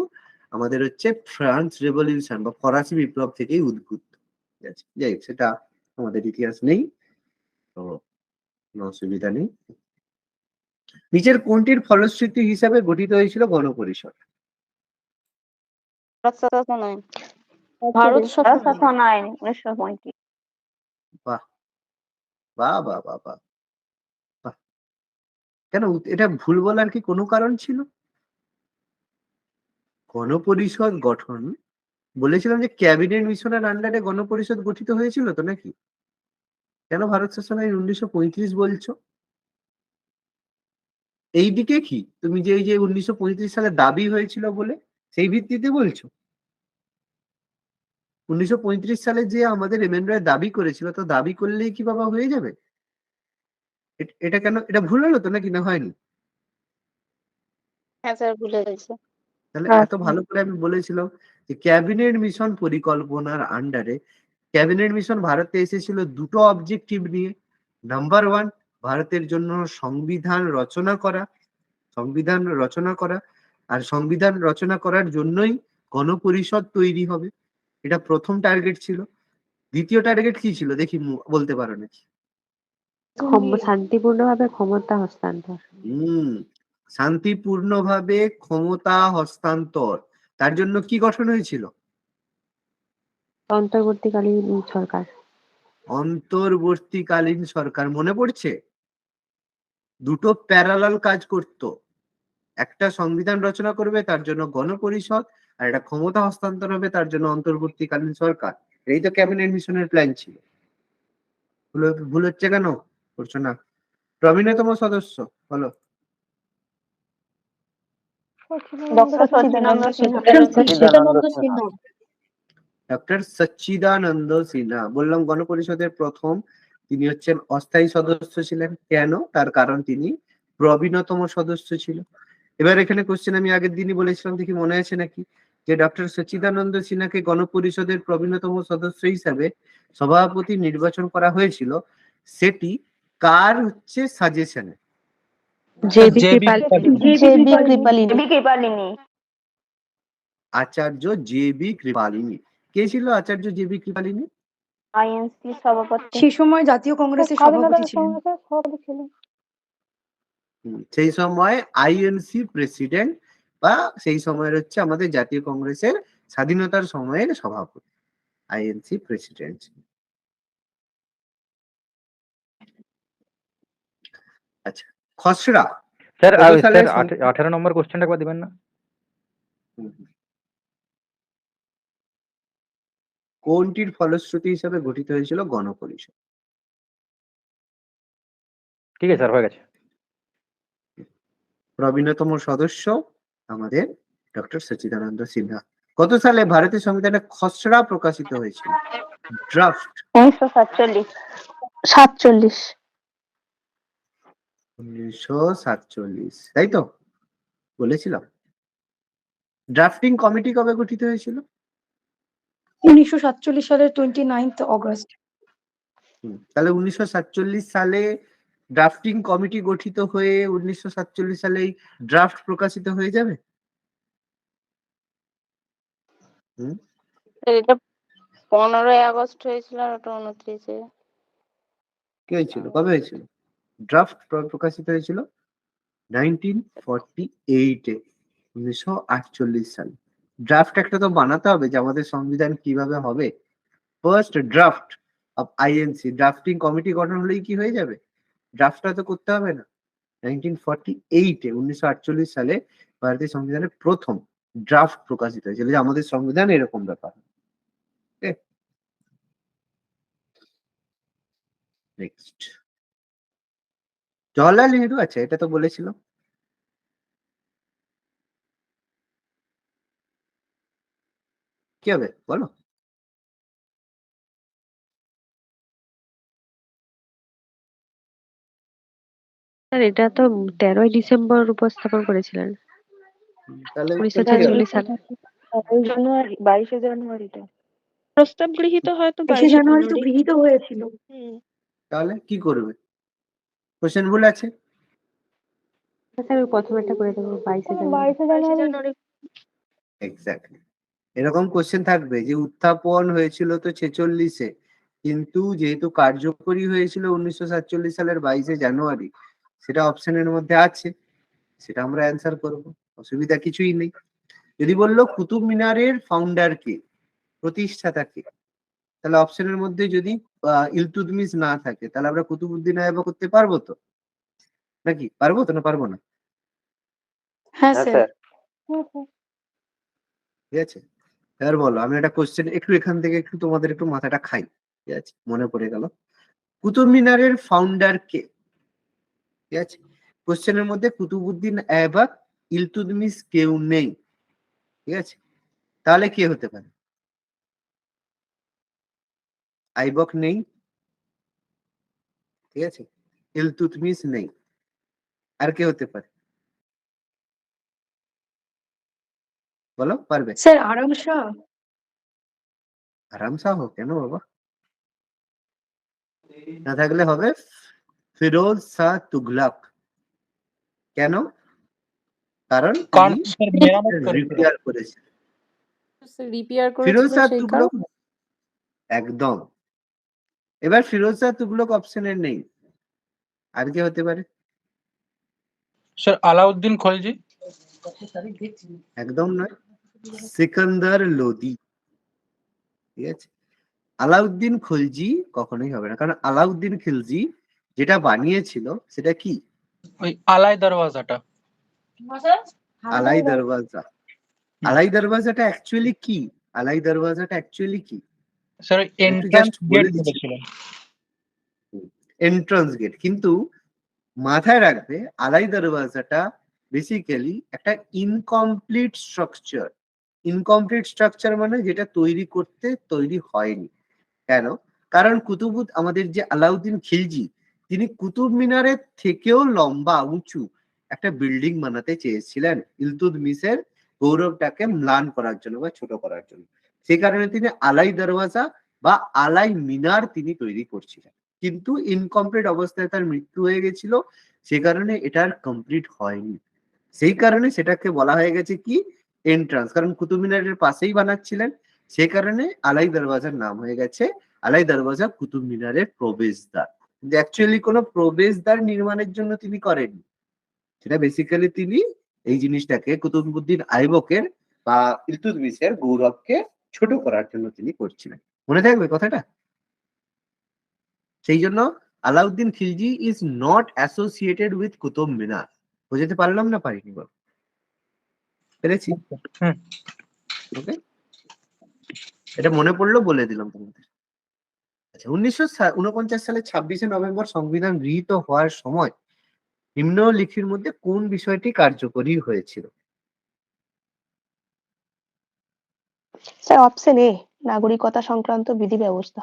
আমাদের হচ্ছে ফ্রান্স রেভলিউশন বা ফরাসি বিপ্লব থেকেই উদ্ভূত। ঠিক আছে, যাই হোক, সেটা আমাদের ইতিহাস নেই, তো কোনো অসুবিধা নেই। নিচের কোনটির ফলশ্রুতি হিসাবে গঠিত হয়েছিল গণপরিষদ? ভারত শাসন আইন 1935। বাহ বাহ বাহ বাহ বাহ বাহ। কেন এটা ভুল বলার কি কোনো কারণ ছিল? গণপরিষদ গঠন বলেছিলাম যে ক্যাবিনেট মিশনের আন্ডারে গণপরিষদ গঠিত হয়েছিল তো নাকি? কেন ভারত শাসন আইন 1935 বলছো? এইদিকে কি তুমি যে এই যে 1935 সালে দাবি হয়েছিল বলে সেই ভিত্তিতে বলছো? 1935 সালে যে আমাদের এমএন রায় দাবি করেছিল, তো দাবি করলেই কি বাবা হয়ে যাবে? এটা কেন, এটা ভুল হলো তো নাকি, না হয়নি? হ্যাঁ স্যার, ভুলে গেছে। তাহলে এত ভালো করে আমি বলেছিলাম যে ক্যাবিনেট মিশন পরিকল্পনার আন্ডারে, ক্যাবিনেট মিশন ভারতে এসেছিল দুটো অবজেক্টিভ নিয়ে। নাম্বার 1, ভারতের জন্য সংবিধান রচনা করা, আর সংবিধান রচনা করার জন্যই গণপরিষদ তৈরি হবে, এটা প্রথম টার্গেট ছিল। দ্বিতীয় টার্গেট কি ছিল দেখি, বলতে পারো নাকি? শান্তিপূর্ণভাবে ক্ষমতা হস্তান্তর। শান্তিপূর্ণভাবে ক্ষমতা হস্তান্তর। তার জন্য কি গঠন হয়েছিল? অন্তর্বর্তীকালীন সরকার। অন্তর্বর্তীকালীন সরকার, মনে পড়ছে? দুটো প্যারালাল কাজ করত, একটা সংবিধান রচনা করবে, তার জন্য গণপরিষদ, আর এটা ক্ষমতা হস্তান্তর হবে তার জন্য অন্তর্বর্তীকালীন সরকার। এই তো ক্যাবিনেট মিশনের প্ল্যান ছিল। ভুল হচ্ছে কেন? করছো না? প্রবীণতম সদস্য বলো। ডক্টর সচ্চিদানন্দ সচ্চিদানন্দ সিনহা। ডক্টর সচ্চিদানন্দ সিনহা। বললাম গণপরিষদের প্রথম, তিনি হচ্ছেন অস্থায়ী সদস্য ছিলেন। কেন? তার কারণ তিনি প্রবীণতম সদস্য ছিল। এবার এখানে কোশ্চেন আমি আগের দিনই বলেছিলাম, দেখি মনে আছে নাকি, যে ডক্টর সচ্চিদানন্দ সিনহাকে গণপরিষদের প্রবীণতম সদস্য হিসাবে সভাপতি নির্বাচন করা হয়েছিল, সেটি কার হচ্ছে সাজেশনে? JB JB Kripalani. Acharya JB. Kripalani. কে ছিল আচার্য জে.বি. কৃপালিনী? আইএনসি সভাপতি। সেই সময় জাতীয় কংগ্রেসের সভাপতি ছিলেন। সেই সময় আইএনসি প্রেসিডেন্ট, বা সেই সময়ের হচ্ছে আমাদের জাতীয় কংগ্রেসের স্বাধীনতার সময়ের সভাপতি, আইএনসি প্রেসিডেন্ট। আচ্ছা, খসড়া স্যার কত সালে 18 নম্বর কোশ্চেনটা একবার দিবেন না? কোনটির ফলশ্রুতি হিসাবে গঠিত হয়েছিল গণপরিষদ? ঠিক আছে স্যার, হয়ে গেছে। প্রবীণতম সদস্য আমাদের ডক্টর সচ্চিদানন্দ সিনহা। কত সালে ভারতের সংবিধানে খসড়া প্রকাশিত হয়েছিল? ড্রাফট 1947। 1947, তাই তো বলেছিলাম। ড্রাফটিং কমিটি কবে গঠিত হয়েছিল? 1947 সালের 29 অগস্ট। তাহলে 1947 সালে ড্রাফটিং কমিটি গঠিত হয়ে 1947 সালেই ড্রাফট প্রকাশিত হয়ে যাবে। এটা 15ই আগস্ট হয়েছিল আর ওটা 29-এ। কি হয়েছিল? কবে হয়েছিল? ড্রাফট প্রকাশিত হয়েছিল 1948-এ, 1948 সালে। ড্রাফট একটা তো বানাতে হবে যে আমাদের সংবিধান কিভাবে হবে। First draft of INC, drafting committee গঠন হলেই কি হয়ে যাবে? ড্রাফটটা তো করতে হবে না। 1948-এ, 1948 সালে ভারতীয় সংবিধানের প্রথম ড্রাফট প্রকাশিত হয়েছিল যে আমাদের সংবিধান এরকম ব্যাপার। নেক্সট, জওয়াহরলাল নেহরু। আচ্ছা, এটা তো বলেছিলাম। কি হবে বলো? স্যার এটা তো 13ই ডিসেম্বর উপস্থাপন করেছিলেন, তাহলে 1946 সালে। 22শে জানুয়ারিটা প্রস্তাব গৃহীত হয়তো 22শে জানুয়ারি তো গৃহীত হয়েছিল। তাহলে কি করবে? কোশ্চেন ভুল আছে। স্যার ওই প্রথমেরটা করে দেবো 22শে জানুয়ারি। 22শে জানুয়ারি। এক্স্যাক্টলি, এরকম কোশ্চেন থাকবে যে উত্থাপন হয়েছিল তো 46-এ, কিন্তু যেহেতু কার্যকরী হয়েছিল 1947 সালের 22শে জানুয়ারি, সেটা অপশনের মধ্যে আছে, সেটা আমরা অ্যান্সার করব, অসুবিধা কিছুই নেই। যদি বললো কুতুব মিনারের ফাউন্ডার কে, প্রতিষ্ঠাতা কে, তাহলে অপশনের মধ্যে যদি ইলতুৎমিশ না থাকে, তাহলে আমরা কুতুবউদ্দিন আইবক করতে পারবো তো নাকি? পারবো তো না পারবো না? হ্যাঁ হ্যাঁ স্যার। স্যার। ঠিক আছে, এবার বলো। আমি একটা কোশ্চেন একটু এখান থেকে একটু তোমাদের একটু মাথাটা খাই, ঠিক আছে? মনে পড়ে গেল, কুতুব মিনারের ফাউন্ডার কে? ঠিক আছে, কোশ্চেনের মধ্যে কুতুবউদ্দিন আইবক, ইলতুৎমিশ কেউ নেই, ঠিক আছে? তাহলে কে হতে পারে? আইবক নেই, ঠিক আছে, ইলতুৎমিশ নেই, আর কে হতে পারে বলো? পারবে? স্যার আরাম শাহ। আরাম শাহ? কেন বাবা? না থাকলে হবে ফিরোজ শাহ তুগলক। কেন? কারণ রিপেয়ার করেছে। ফিরোজ শাহ তুগলক, একদম। এবার ফিরোজ শাহ তুগলক অপশনের নেই, আর কে হতে পারে? স্যার আলাউদ্দিন খলজি। একদম নয়, সিকান্দার লোদি। ঠিক আছে, আলাউদ্দিন খলজি কখনোই হবে না, কারণ আলাউদ্দিন খিলজি যেটা বানিয়েছিল সেটা কি? ওই আলাই দরওয়াজাটা। আলাই দরওয়াজা। আলাই দরওয়াজাটা অ্যাকচুয়ালি কি? আলাই দরওয়াজাটা অ্যাকচুয়ালি কি? স্যার একটু এন্ট্রান্স জাস্ট বলে গেট দিচ্ছি। বলেছিলেন। এন্ট্রান্স গেট, কিন্তু মাথায় রাখবে আলাই দরওয়াজাটা বেসিক্যালি একটা ইনকমপ্লিট স্ট্রাকচার। ইনকমপ্লিট স্ট্রাকচার মানে যেটা তৈরি হয়নি। কেন? কারণ আমাদের যে আলাউদ্দিন খিলজি, তিনি কুতুব মিনারের থেকেও লম্বা উঁচু একটা বিল্ডিং বানাতে চেয়েছিলেন ইলতুৎমিশের গৌরবটাকে ম্লান করার জন্য বা ছোট করার জন্য। সেই কারণে তিনি আলাই দরওয়াজা বা আলাই মিনার তিনি তৈরি করছিলেন, কিন্তু ইনকমপ্লিট অবস্থায় তার মৃত্যু হয়ে গেছিল। সে কারণে এটা আর কমপ্লিট হয়নি। সেই কারণে সেটাকে বলা হয়ে গেছে কি এন্ট্রান্স, কারণ কুতুব মিনারের পাশেই বানাচ্ছিলেন। সে কারণে আলাই দরওয়াজার নাম হয়ে গেছে আলাই দরওয়াজা, কুতুব মিনারের প্রবেশদ্বার। কিন্তু অ্যাকচুয়ালি কোনো প্রবেশদ্বার নির্মাণের জন্য তিনি করেননি, সেটা বেসিক্যালি তিনি এই জিনিসটাকে কুতুবউদ্দিন আইবকের বা ইলতুৎমিশের গৌরবকে ছোট করার জন্য তিনি করছিলেন। মনে থাকবে কথাটা? সেই জন্য Alauddin Khilji is not associated with Qutub Minar. বোঝাতে পারলাম না পারিনি? বল, পেরেছি? হুম। ওকে, এটা মনে পড়লো বলে দিলাম তোমাদের। আচ্ছা, 1949 সালে 26শে নভেম্বর সংবিধান গৃহীত হওয়ার সময় নিম্নলিখির মধ্যে কোন বিষয়টি কার্যকরী হয়েছিল? স্যার অপশন এ, নাগরিকতা সংক্রান্ত বিধি ব্যবস্থা।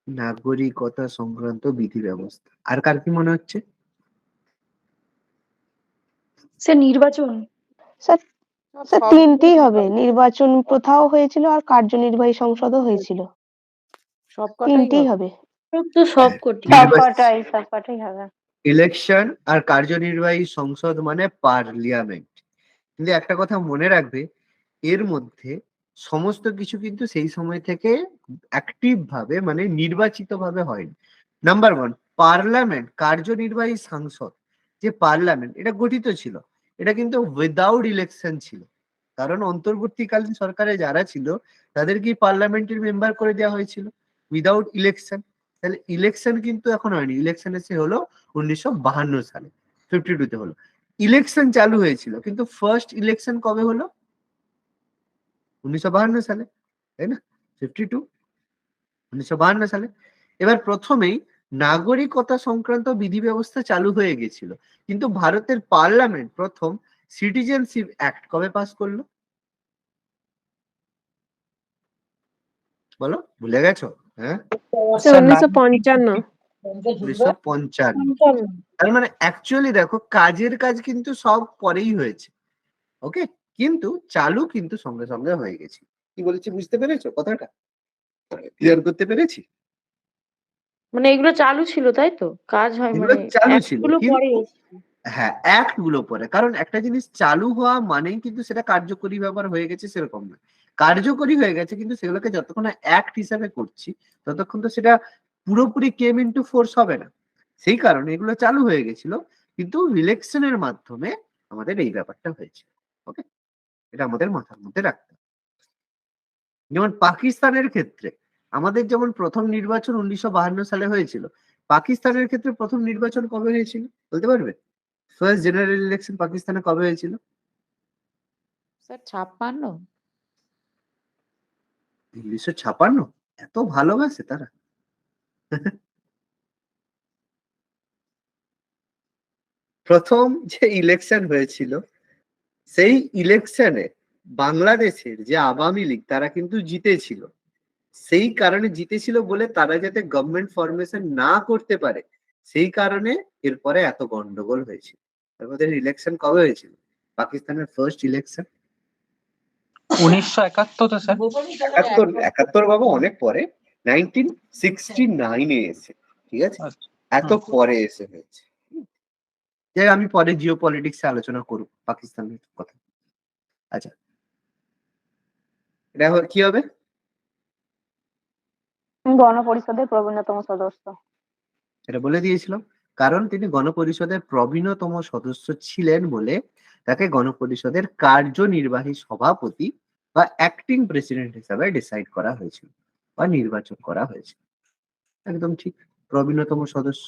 নাগরিকতা সংক্রান্ত বিধি ব্যবস্থা। আর কার কি মনে হচ্ছে? স্যার নির্বাচন। স্যার স্যার তিনটেই হবে, নির্বাচন প্রথাও হয়েছিল আর কার্যনির্বাহী সংসদও হয়েছিল, তিনটেই হবে। তো সবকটি। সবকটাই হবে। ইলেকশন আর কার্যনির্বাহী সংসদ মানে পার্লিয়ামেন্ট। কিন্তু একটা কথা মনে রাখবে, এর মধ্যে সমস্ত কিছু কিন্তু সেই সময় থেকে অ্যাক্টিভ ভাবে মানে নির্বাচিত ভাবে হয়নি। নাম্বার ওয়ান, পার্লামেন্ট, কার্যনির্বাহী সংসদ যে পার্লামেন্ট এটা গঠিত ছিল, এটা কিন্তু উইদাউট ইলেকশন ছিল। কারণ অন্তর্বর্তীকালীন সরকারে যারা ছিল তাদেরকে পার্লামেন্টের মেম্বার করে দেওয়া হয়েছিল উইদাউট ইলেকশন। তাহলে ইলেকশন কিন্তু এখন হয়নি, ইলেকশন এসে হলো 1952 সালে, 52-তে হলো। ইলেকশন চালু হয়েছিল, কিন্তু ফার্স্ট ইলেকশন কবে হলো? 1952 সালে, তাই না? 52, 1952 সালে। এবার প্রথমেই নাগরিকতা সংক্রান্ত বিধি ব্যবস্থা চালু হয়ে গেছিল, কিন্তু ভারতের পার্লামেন্ট প্রথম সিটিজেনশিপ অ্যাক্ট কবে পাস করলো? বলো, ভুলে গেছো? হ্যাঁ, 1955। 1955। তার মানে অ্যাকচুয়ালি দেখো, কাজের কাজ কিন্তু সব পরেই হয়েছে। ওকে, কিন্তু চালু কিন্তু সঙ্গে সঙ্গে হয়ে গেছে। কি বলেছি বুঝতে পেরেছো কথাটা? ক্লিয়ার করতে পেরেছি? মানে এগুলো চালু ছিল তাই তো, কাজ হয় এগুলো মানে চালু act ছিল, গুলো পরে কিন্তু এসেছে। হ্যাঁ অ্যাক্ট গুলো পরে। কারণ একটা জিনিস চালু হওয়া মানেই কিন্তু সেটা কার্যকরী ব্যাপার হয়ে গেছে সেরকম না। কার্যকরী হয়ে গেছে, কিন্তু সেগুলোকে যতক্ষণ অ্যাক্ট হিসাবে করছি ততক্ষণ তো সেটা পুরোপুরি কেম ইনটু ফোর্স হবে না। সেই কারণে এগুলো চালু হয়ে গেছিল, কিন্তু ইলেকশনের মাধ্যমে আমাদের এই ব্যাপারটা হয়েছে। ওকে, এটা আমাদের মাথার মধ্যে রাখতে হবে। যেমন পাকিস্তানের ক্ষেত্রে আমাদের যেমন প্রথম নির্বাচন 1952 সালে হয়েছিল, পাকিস্তানের ক্ষেত্রে প্রথম নির্বাচন কবে হয়েছিল বলতে পারবে? ফার্স্ট জেনারেল ইলেকশন পাকিস্তানে কবে হয়েছিল? স্যার 56। 1956। এত ভালোবাসে তারা। প্রথম যে ইলেকশন হয়েছিল, সেই ইলেকশনে বাংলাদেশের যে আওয়ামী লীগ তারা কিন্তু জিতেছিল। সেই কারণে জিতেছিল বলে তারা যাতে গভর্নমেন্ট ফরমেশন না করতে পারে, সেই কারণে এরপরে এত গন্ডগোল হয়েছিল। আমাদের ইলেকশন কবে হয়েছিল পাকিস্তানের ফার্স্ট ইলেকশন? 1971 স্যার। 71 বাবা অনেক পরে, 1969 এসে, ঠিক আছে? আচ্ছা। এত পরে এসে হয়েছে। যাই আমি পরে জিও পলিটিক্সে আলোচনা করব পাকিস্তানের কথা। আচ্ছা, এটা কি হবে? গণপরিষদের প্রবীণতম সদস্য। এটা বলে দিয়েছিলাম, কারণ তিনি গণপরিষদের প্রবীণতম সদস্য ছিলেন বলে তাকে গণপরিষদের কার্যনির্বাহী সভাপতি বা অ্যাক্টিং প্রেসিডেন্ট হিসাবে ডিসাইড করা হয়েছিল বা নির্বাচন করা হয়েছিল। একদম ঠিক, প্রবীণতম সদস্য।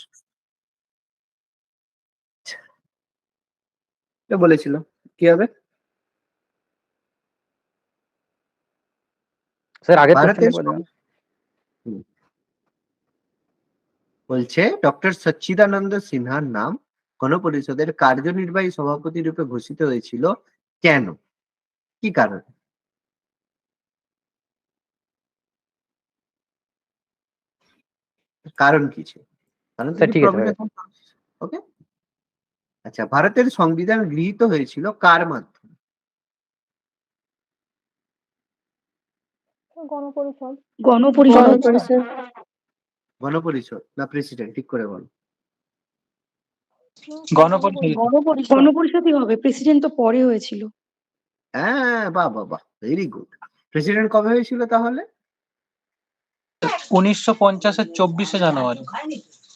এটা বলেছিলাম। কি হবে? স্যার আগের ভারতের কোশ্চেনটা করে দেবেন। বলছে ডক্টর সচ্চিদানন্দ সিনহার নাম গণপরিষদের কার্যনির্বাহী সভাপতি রূপে ঘোষিত হয়েছিল কেন? কি কারণ? কারণ কি ছিল? কারণ স্যার ঠিক আছে, ওকে। আচ্ছা, ভারতের সংবিধান গৃহীত হয়েছিল কার মাধ্যমে? গণপরিষদ। গণপরিষদ গণপরিষদ না প্রেসিডেন্ট? ঠিক করে বলো। গণপরিষদই হবে, প্রেসিডেন্ট তো পরে হয়েছিল। হ্যাঁ, বাহ বাহ বাহ, ভেরি গুড। প্রেসিডেন্ট কবে হয়েছিল তাহলে? 1950-এর 24শে জানুয়ারি।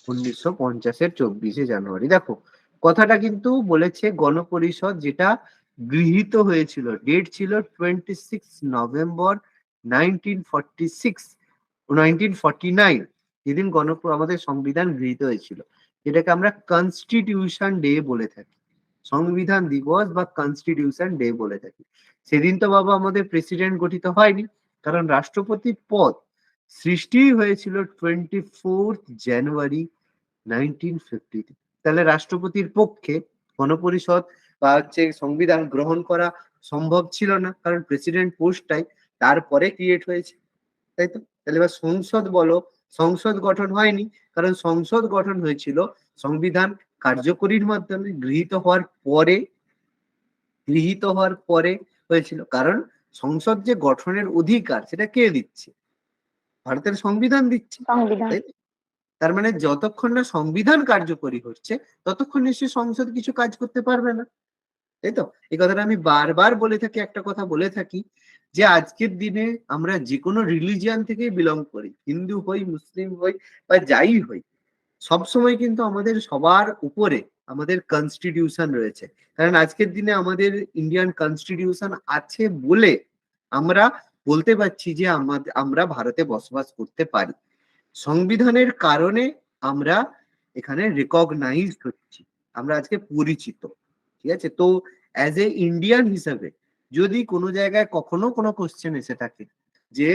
1950-এর 24শে জানুয়ারি। দেখো, কথাটা কিন্তু বলেছে গণপরিষদ, যেটা গৃহীত হয়েছিল, ডেট ছিল 26 নভেম্বর 1949, যেদিন আমাদের সংবিধান গৃহীত হয়েছিল, যেটাকে আমরা কনস্টিটিউশন ডে বলে থাকি, সংবিধান দিবস বা কনস্টিটিউশন ডে বলে থাকি। সেদিন তো বাবা আমাদের প্রেসিডেন্ট গঠিত হয়নি, কারণ রাষ্ট্রপতি পদ সৃষ্টি হয়েছিল 24 জানুয়ারি 1950। তাহলে রাষ্ট্রপতির পক্ষে গণপরিষদ বা সংবিধান গ্রহণ করা সম্ভব ছিল না, কারণ প্রেসিডেন্ট পোস্টটাই তারপরে ক্রিয়েট হয়েছে, তাই তো? তাহলে এবার সংসদ বলো, সংসদ গঠন হয়নি, কারণ সংসদ গঠন হয়েছিল সংবিধান কার্যকরীর মাধ্যমে গৃহীত হওয়ার পরে হয়েছিল। কারণ সংসদ যে গঠনের অধিকার, সেটা কে দিচ্ছে? ভারতের সংবিধান দিচ্ছে, তাই তো? তার মানে যতক্ষণ না সংবিধান কার্যকরী হচ্ছে, ততক্ষণ নিশ্চয়ই সংসদ কিছু কাজ করতে পারবে না, তাই তো? এই কথাটা আমি বারবার বলে থাকি, একটা কথা বলে থাকি, যে আজকের দিনে আমরা যে কোনো রিলিজিয়ান থেকে বিলং করি, হিন্দু হই, মুসলিম হই বা যাই হই, সবসময় কিন্তু আমাদের সবার উপরে আমাদের কনস্টিটিউশন রয়েছে। কারণ আজকের দিনে আমাদের ইন্ডিয়ান কনস্টিটিউশন আছে বলে আমরা বলতে পারছি যে আমরা ভারতে বসবাস করতে পারি। সংবিধানের কারণে আমরা এখানে রেকগনাইজড হচ্ছি, আমরা আজকে পরিচিত, ঠিক আছে? তো অ্যাজ এ ইন্ডিয়ান হিসাবে যদি কোনো জায়গায় কখনো কোনো কোশ্চেন এসে থাকে যে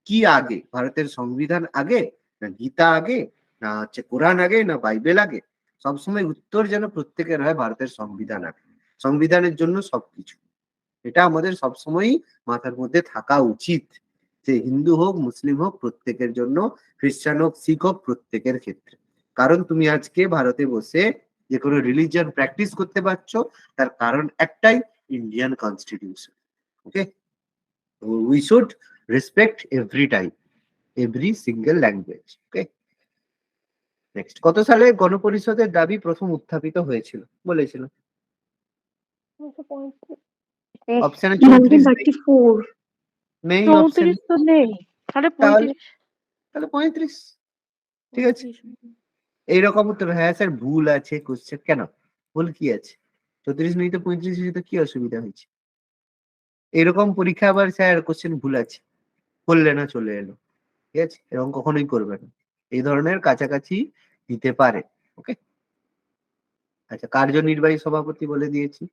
কি আগে, ভারতের সংবিধান আগে না গীতা আগে, না হচ্ছে কোরআন আগে, না বাইবেল আগে, সবসময় উত্তর যেন প্রত্যেকের হয় ভারতের সংবিধান আগে। সংবিধানের জন্য সবকিছু, এটা আমাদের সবসময়ই মাথার মধ্যে থাকা উচিত, যে হিন্দু হোক, মুসলিম হোক, প্রত্যেকের জন্য, খ্রিস্টান হোক, শিখ হোক, প্রত্যেকের ক্ষেত্রে। কারণ তুমি আজকে ভারতে বসে যে কোনো রিলিজিয়ন প্র্যাকটিস করতে পারছো, তার কারণ একটাই, Indian constitution. Okay, we should respect every time, every single language. Okay, next, কত সালে গণপরিষদের দাবি প্রথম উত্থাপিত হয়েছিল বলেছিল? 1935। অপশনে 34 1934। নেই, অপশন 34 তো নেই, তাহলে তাহলে 35। তাহলে 35, ঠিক আছে? এইরকম উত্তর, হ্যাঁ স্যার ভুল আছে কোশ্চেন, কেন ভুল কি আছে? 34 নেই তো 35 এসে তো কি অসুবিধা হয়েছে? এরকম পরীক্ষা আবার স্যার কোশ্চেন ভুল আছে করলে না চলে এলো, ঠিক আছে? এরকম কখনোই করবে না, এই ধরনের কাছাকাছি দিতে পারে। ওকে, আচ্ছা, কার্যনির্বাহী সভাপতি বলে দিয়েছি,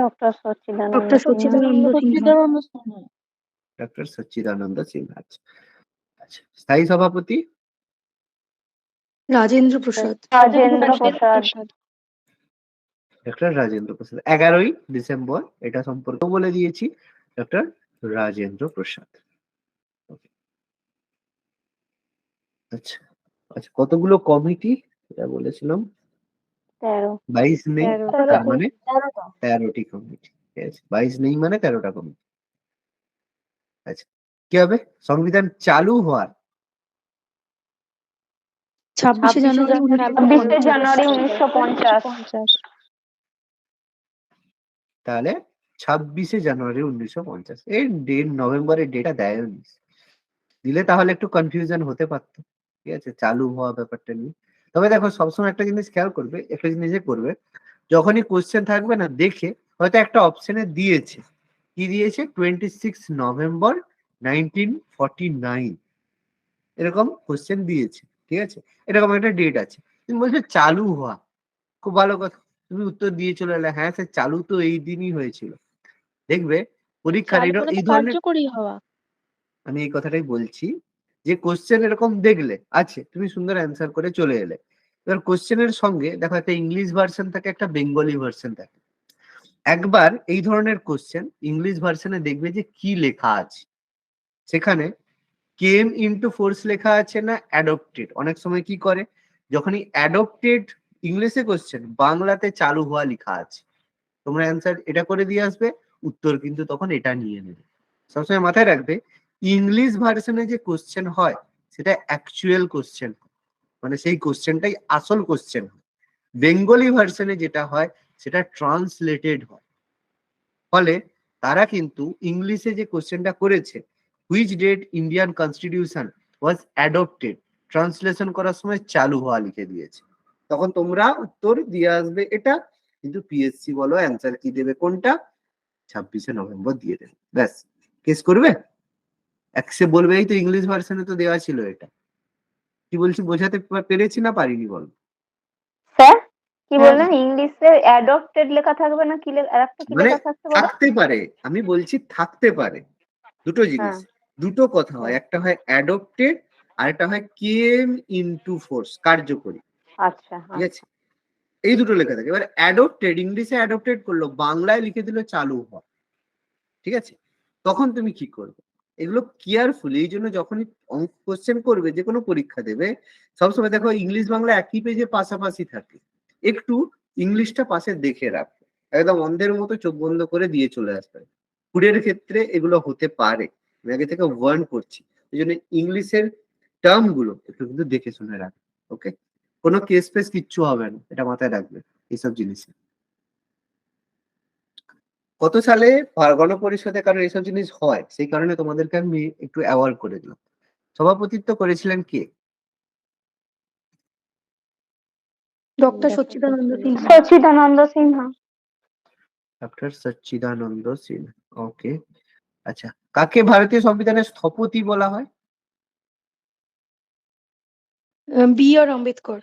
ডক্টর সচ্চিদানন্দ ডক্টর সচ্চিদানন্দ সিনহা। ডক্টর সচ্চিদানন্দ সিনহা। আচ্ছা, স্থায়ী সভাপতি? রাজেন্দ্র প্রসাদ। রাজেন্দ্র প্রসাদ। ডক্টর রাজেন্দ্র প্রসাদ। 11ই ডিসেম্বর, এটা সম্পর্কে বলে দিয়েছি, ডক্টর রাজেন্দ্র প্রসাদ। আচ্ছা আচ্ছা, কতগুলো কমিটি এটা বলেছিলাম? 13। 22 নেই, 13 তার মানে 13টি কমিটি, ঠিক আছে? 22 নেই মানে 13টা কমিটি। আচ্ছা, কি হবে সংবিধান চালু হওয়ার? 26শে জানুয়ারি 26 জানুয়ারি 1950। তাহলে 26শে জানুয়ারি 1950। এই ডেট, নভেম্বরের ডেটা দেয়নি, দিলে তাহলে একটু কনফিউশন হতে পারতো, ঠিক আছে, চালু হওয়া ব্যাপারটা নিয়ে। তবে দেখো, সবসময় একটা জিনিস খেয়াল করবে, একটা জিনিসে করবে, যখনই কোশ্চেন থাকবে না, দেখে হয়তো একটা অপশনে দিয়েছে, কি দিয়েছে, 26 নভেম্বর 1949, এরকম কোশ্চেন দিয়েছে, ঠিক আছে? এরকম একটা ডেট আছে, তুমি বলছো চালু হওয়া, খুব ভালো কথা, তুমি উত্তর দিয়ে চলে এলে, হ্যাঁ স্যার চালু তো এই দিনই হয়েছিল। দেখবে পরীক্ষার্থীরা এই ধরনের, কার্যকরী হওয়া। আমি এই কথাটাই বলছি যে কোশ্চেন এরকম দেখলে আছে, তুমি সুন্দর অ্যান্সার করে চলে এলে, এবার কোশ্চেনের সঙ্গে দেখো একটা ইংলিশ ভার্সন থাকে, একটা বেঙ্গলি ভার্সন থাকে। একবার এই ধরনের কোশ্চেন ইংলিশ ভার্সনে দেখবে যে কি লেখা আছে, সেখানে কেম ইনটু ফোর্স লেখা আছে না অ্যাডপ্টেড। অনেক সময় কি করে, যখনই অ্যাডপ্টেড ইংলিশে কোশ্চেন বাংলাতে চালু হওয়া লেখা আছে, তোমরা অ্যান্সার এটা করে দিয়ে আসবে, উত্তর কিন্তু তখন এটা নিয়ে নেবে। সবসময় মাথায় রাখবে ইংলিশ ভার্সনে যে কোশ্চেন হয় সেটা অ্যাকচুয়াল কোশ্চেন, মানে সেই কোশ্চেনটাই আসল কোশ্চেন। বেঙ্গলি ভার্সনে যেটা হয় সেটা ট্রান্সলেটেড হয়। ফলে তারা কিন্তু ইংলিশে যে কোশ্চেনটা করেছে, which date Indian constitution was adopted, translation করার সময় চালু হওয়া লিখে দিয়েছে, তখন তোমরা উত্তর দিয়ে আসবে এটা, কিন্তু পিএসসি বলো অ্যান্সার কি দেবে কোনটা, 26শে নভেম্বর দিয়ে দেবে, ব্যাস। কেস করবে, সে বলবে এই তো ইংলিশ ভার্সনে তো দেওয়া ছিল এটা। কি বলছি, বোঝাতে পেরেছি না পারিনি বল? স্যার কি হ্যাঁ। বললেন, ইংলিশে অ্যাডপ্টেড লেখা থাকবে না কি আরেকটা কি মানে লেখা থাকতে পারে? থাকতে পারে, আমি বলছি থাকতে পারে, দুটো জিনিস, হ্যাঁ। দুটো কথা হয়, একটা হয় অ্যাডপ্টেড আর একটা হয় কেম ইনটু ফোর্স, কার্যকরী। আচ্ছা, ঠিক আছে, এই দুটো লেখা থাকে। এবার অ্যাডপ্টেড ইংলিশে অ্যাডপ্টেড করলো, বাংলায় লিখে দিল চালু হওয়া। ঠিক আছে, তখন তুমি কি করবে, এগুলো কেয়ারফুল। এই জন্য যখনই অঙ্ক কোশ্চেন করবে, যে কোনো পরীক্ষা দেবে, সবসময় দেখো ইংলিশ বাংলা একই পেজে পাশাপাশি থাকে, একটু ইংলিশটা পাশে দেখে রাখবে, একদম অন্ধের মতো চোখ বন্ধ করে দিয়ে চলে আসবে। ফুডের ক্ষেত্রে এগুলো হতে পারে, আমি আগে থেকে ওয়ার্ন করছি, এই জন্য ইংলিশের টার্ম গুলো একটু কিন্তু দেখে শুনে রাখবে। ওকে, কোনো কেস ফেস কিচ্ছু হবে না, এটা মাথায় রাখবে এইসব জিনিসে। কত সালে গণপরিষদে, কারণ এইসব জিনিস হয় সেই কারণে তোমাদেরকে আমি একটু অ্যাওয়ার্ড করে দিলাম। সভাপতিত্ব করেছিলেন কে? Doctor Sachchidananda Sinha. Sachchidananda Sinha. Doctor Sachchidananda Sinha. Okay, আচ্ছা, কাকে ভারতীয় সংবিধানের স্থপতি বলা হয়? B R Ambedkar.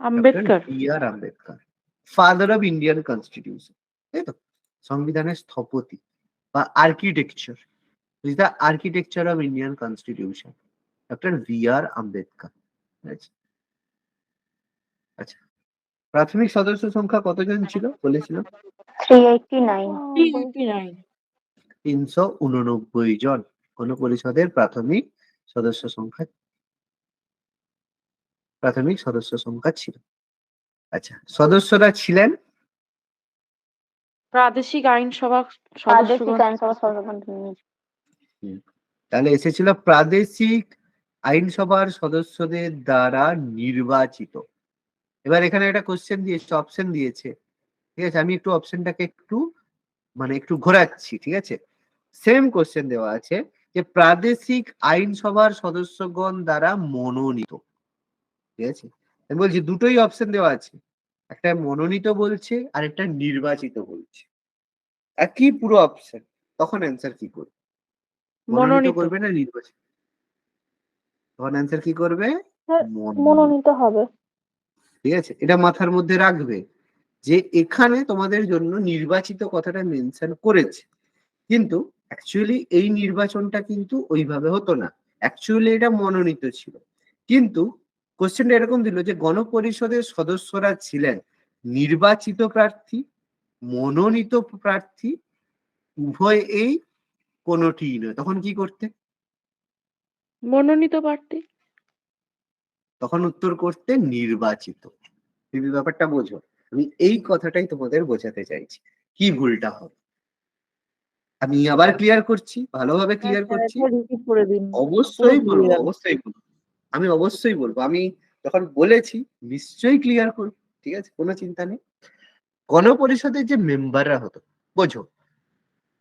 Ambedkar. B R Ambedkar, father of Indian constitution, তাই তো? সংবিধানের স্থপতি বা architecture, is the architecture of Indian constitution, doctor B R Ambedkar. আচ্ছা, প্রাথমিক সদস্য সংখ্যা কতজন ছিল বলেছিল? 389। 389 জন গণপরিষদের প্রাথমিক সদস্য সংখ্যা ছিল। আচ্ছা, সদস্যরা ছিলেন প্রাদেশিক আইনসভা প্রাদেশিক সদস্যগণ। আইনসভা সদস্যগণ। তাহলে এসেছিল প্রাদেশিক আইনসভার সদস্যদের দ্বারা নির্বাচিত। এবার এখানে একটা কোশ্চেন দিয়েছে, অপশন দিয়েছে, ঠিক আছে, আমি একটু অপশনটাকে একটু ঘোরাচ্ছি। ঠিক আছে, সেম কোশ্চেন দেওয়া আছে যে প্রাদেশিক আইনসভার সদস্যগণ দ্বারা মনোনীত। ঠিক আছে, আমি বলছি দুটোই অপশন দেওয়া আছে, একটা মনোনীত বলছে আর একটা নির্বাচিত বলছে, একই পুরো অপশন, তখন অ্যান্সার কি করবে? মনোনীত মনোনীত। করবে না নির্বাচিত? তখন অ্যান্সার কি করবে? মনোনীত হবে। ঠিক আছে, এটা মাথার মধ্যে রাখবে যে এখানে তোমাদের জন্য নির্বাচিত কথাটা মেনশন করেছে, কিন্তু অ্যাকচুয়ালি এই নির্বাচনটা কিন্তু ওইভাবে হতো না, অ্যাকচুয়ালি এটা মনোনীত ছিল। কিন্তু কোশ্চেনটা এরকম দিল যে গণপরিষদের সদস্যরা ছিলেন নির্বাচিত প্রার্থী, মনোনীত প্রার্থী, উভয় এই কোনোটি নয়, তখন কি করতে? মনোনীত প্রার্থী। তখন উত্তর করতে নির্বাচিত। তুমি ব্যাপারটা বোঝো, আমি এই কথাটাই তোমাদের বোঝাতে চাইছি, কি ভুলটা হবে। আমি আবার ক্লিয়ার করছি, ভালোভাবে ক্লিয়ার করছি, অবশ্যই বলবো, আমি অবশ্যই বলবো, আমি যখন বলেছি নিশ্চয়ই ক্লিয়ার করবো, ঠিক আছে, কোনো চিন্তা নেই। গণপরিষদের যে মেম্বাররা হতো, বোঝো,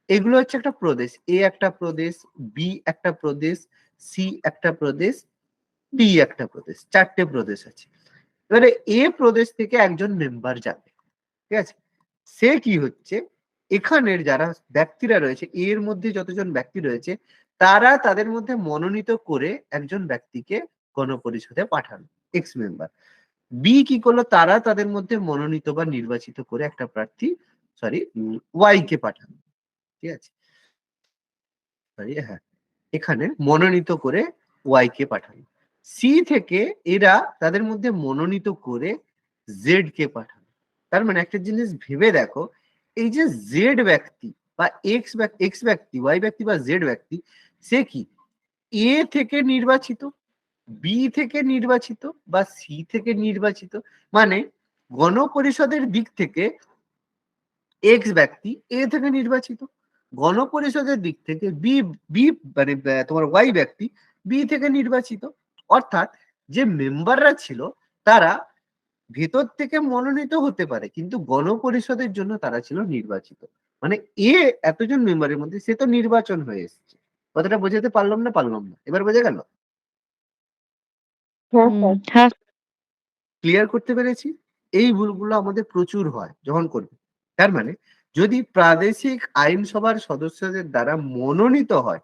এগুলো হচ্ছে একটা প্রদেশ, এ একটা প্রদেশ, বি একটা প্রদেশ, সি একটা প্রদেশ, ডি একটা প্রদেশ, 4টে প্রদেশ আছে। এবারে এ প্রদেশ থেকে একজন মেম্বার যাবে, ঠিক আছে, সে কি হচ্ছে, এখানের যারা ব্যক্তিরা রয়েছে, এর মধ্যে যতজন ব্যক্তি রয়েছে তারা তাদের মধ্যে মনোনীত করে একজন ব্যক্তিকে গণপরিষদে পাঠানো, এক্স মেম্বার। বি কি করলো, তারা তাদের মধ্যে মনোনীত বা নির্বাচিত করে একটা প্রার্থী ওয়াই কে পাঠানো। ঠিক আছে, হ্যাঁ, এখানে মনোনীত করে ওয়াই কে পাঠানো। সি থেকে এরা তাদের মধ্যে মনোনীত করে জেড কে পাঠানো। তার মানে একটা জিনিস ভেবে দেখো, এই যে জেড ব্যক্তি বা এক্স ব্যক্তি, ওয়াই ব্যক্তি বা জেড ব্যক্তি, সে কি এ থেকে নির্বাচিত, বি থেকে নির্বাচিত বা সি থেকে নির্বাচিত। মানে গণপরিষদের দিক থেকে এক্স ব্যক্তি এ থেকে নির্বাচিত, গণপরিষদের দিক থেকে বি বি মানে তোমার ওয়াই ব্যক্তি বি থেকে নির্বাচিত। অর্থাৎ যে মেম্বাররা ছিল তারা ভেতর থেকে মনোনীত হতে পারে, কিন্তু গণপরিষদের জন্য তারা ছিল নির্বাচিত। মানে এ এতজন মেম্বারের মধ্যে সে তো নির্বাচন হয়ে এসেছে। কথাটা বোঝাতে পারলাম না? এবার বোঝা গেল? হ্যাঁ ক্লিয়ার করতে পেরেছি? এই ভুলগুলো আমাদের প্রচুর হয় যখন করবে। তার মানে যদি প্রাদেশিক আইনসভার সদস্যদের দ্বারা মনোনীত হয়,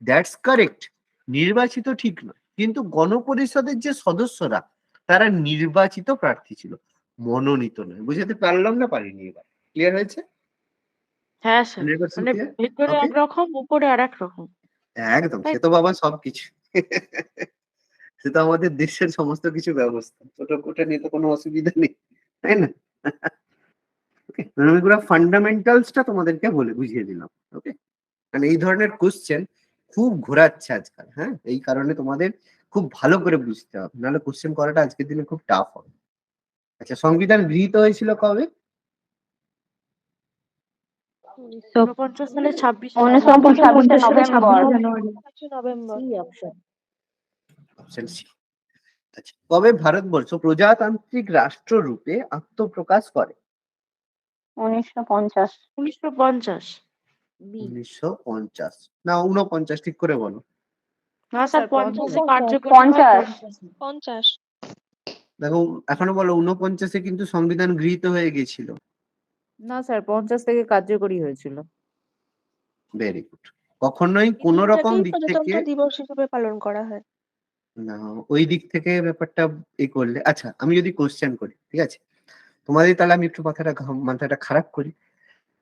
দ্যাটস কারেক্ট, নির্বাচিত ঠিক নয়, কিন্তু গণপরিষদের যে সদস্যরা তারা নির্বাচিত প্রার্থী ছিল, মনোনীত নয়। বুঝাতে পারলাম না? পারিনি? এবার ক্লিয়ার হয়েছে? হ্যাঁ স্যার, 100% মানে clear? ভেতরে Okay? একরকম উপরে আর এক রকম। একদম, সে তো বাবা সবকিছু। সে তো আমাদের দেশের সমস্ত কিছু ব্যবস্থা, ওটা নিয়ে তো কোনো অসুবিধা নেই, তাই না? ওকে, এগুলো ফান্ডামেন্টালসটা তোমাদেরকে বলে বুঝিয়ে দিলাম। ওকে, মানে এই ধরনের কোশ্চেন খুব ঘোরাচ্ছে আজকাল। হ্যাঁ, এই কারণে তোমাদের খুব ভালো করে বুঝতে হবে, নাহলে কোশ্চেন করাটা আজকের দিনে খুব টাফ হবে। আচ্ছা, সংবিধান গৃহীত হয়েছিল কবে? 49 সালে 26 26 November. January. November. Option C. আচ্ছা, কবে ভারতবর্ষ প্রজাতান্ত্রিক রাষ্ট্র রূপে আত্মপ্রকাশ করে? 1950। 1950। 1950 না 49? ঠিক করে বলো। না স্যার, 50 কার্যকরী 50। 50। দেখো, এখনো বলো 49-এ কিন্তু সংবিধান গৃহীত হয়ে গেছিল। না স্যার, 50 থেকে কার্যকরী হয়েছিল। Very good. কখনোই কোন রকম দিক থেকে প্রজাতন্ত্র দিবস হিসেবে পালন করা হয়। না, ওই দিক থেকে ব্যাপারটা করলে। আচ্ছা, আমি যদি কোশ্চেন করি, ঠিক আছে তোমাদের, তাহলে আমি একটু মাথাটা খারাপ করি।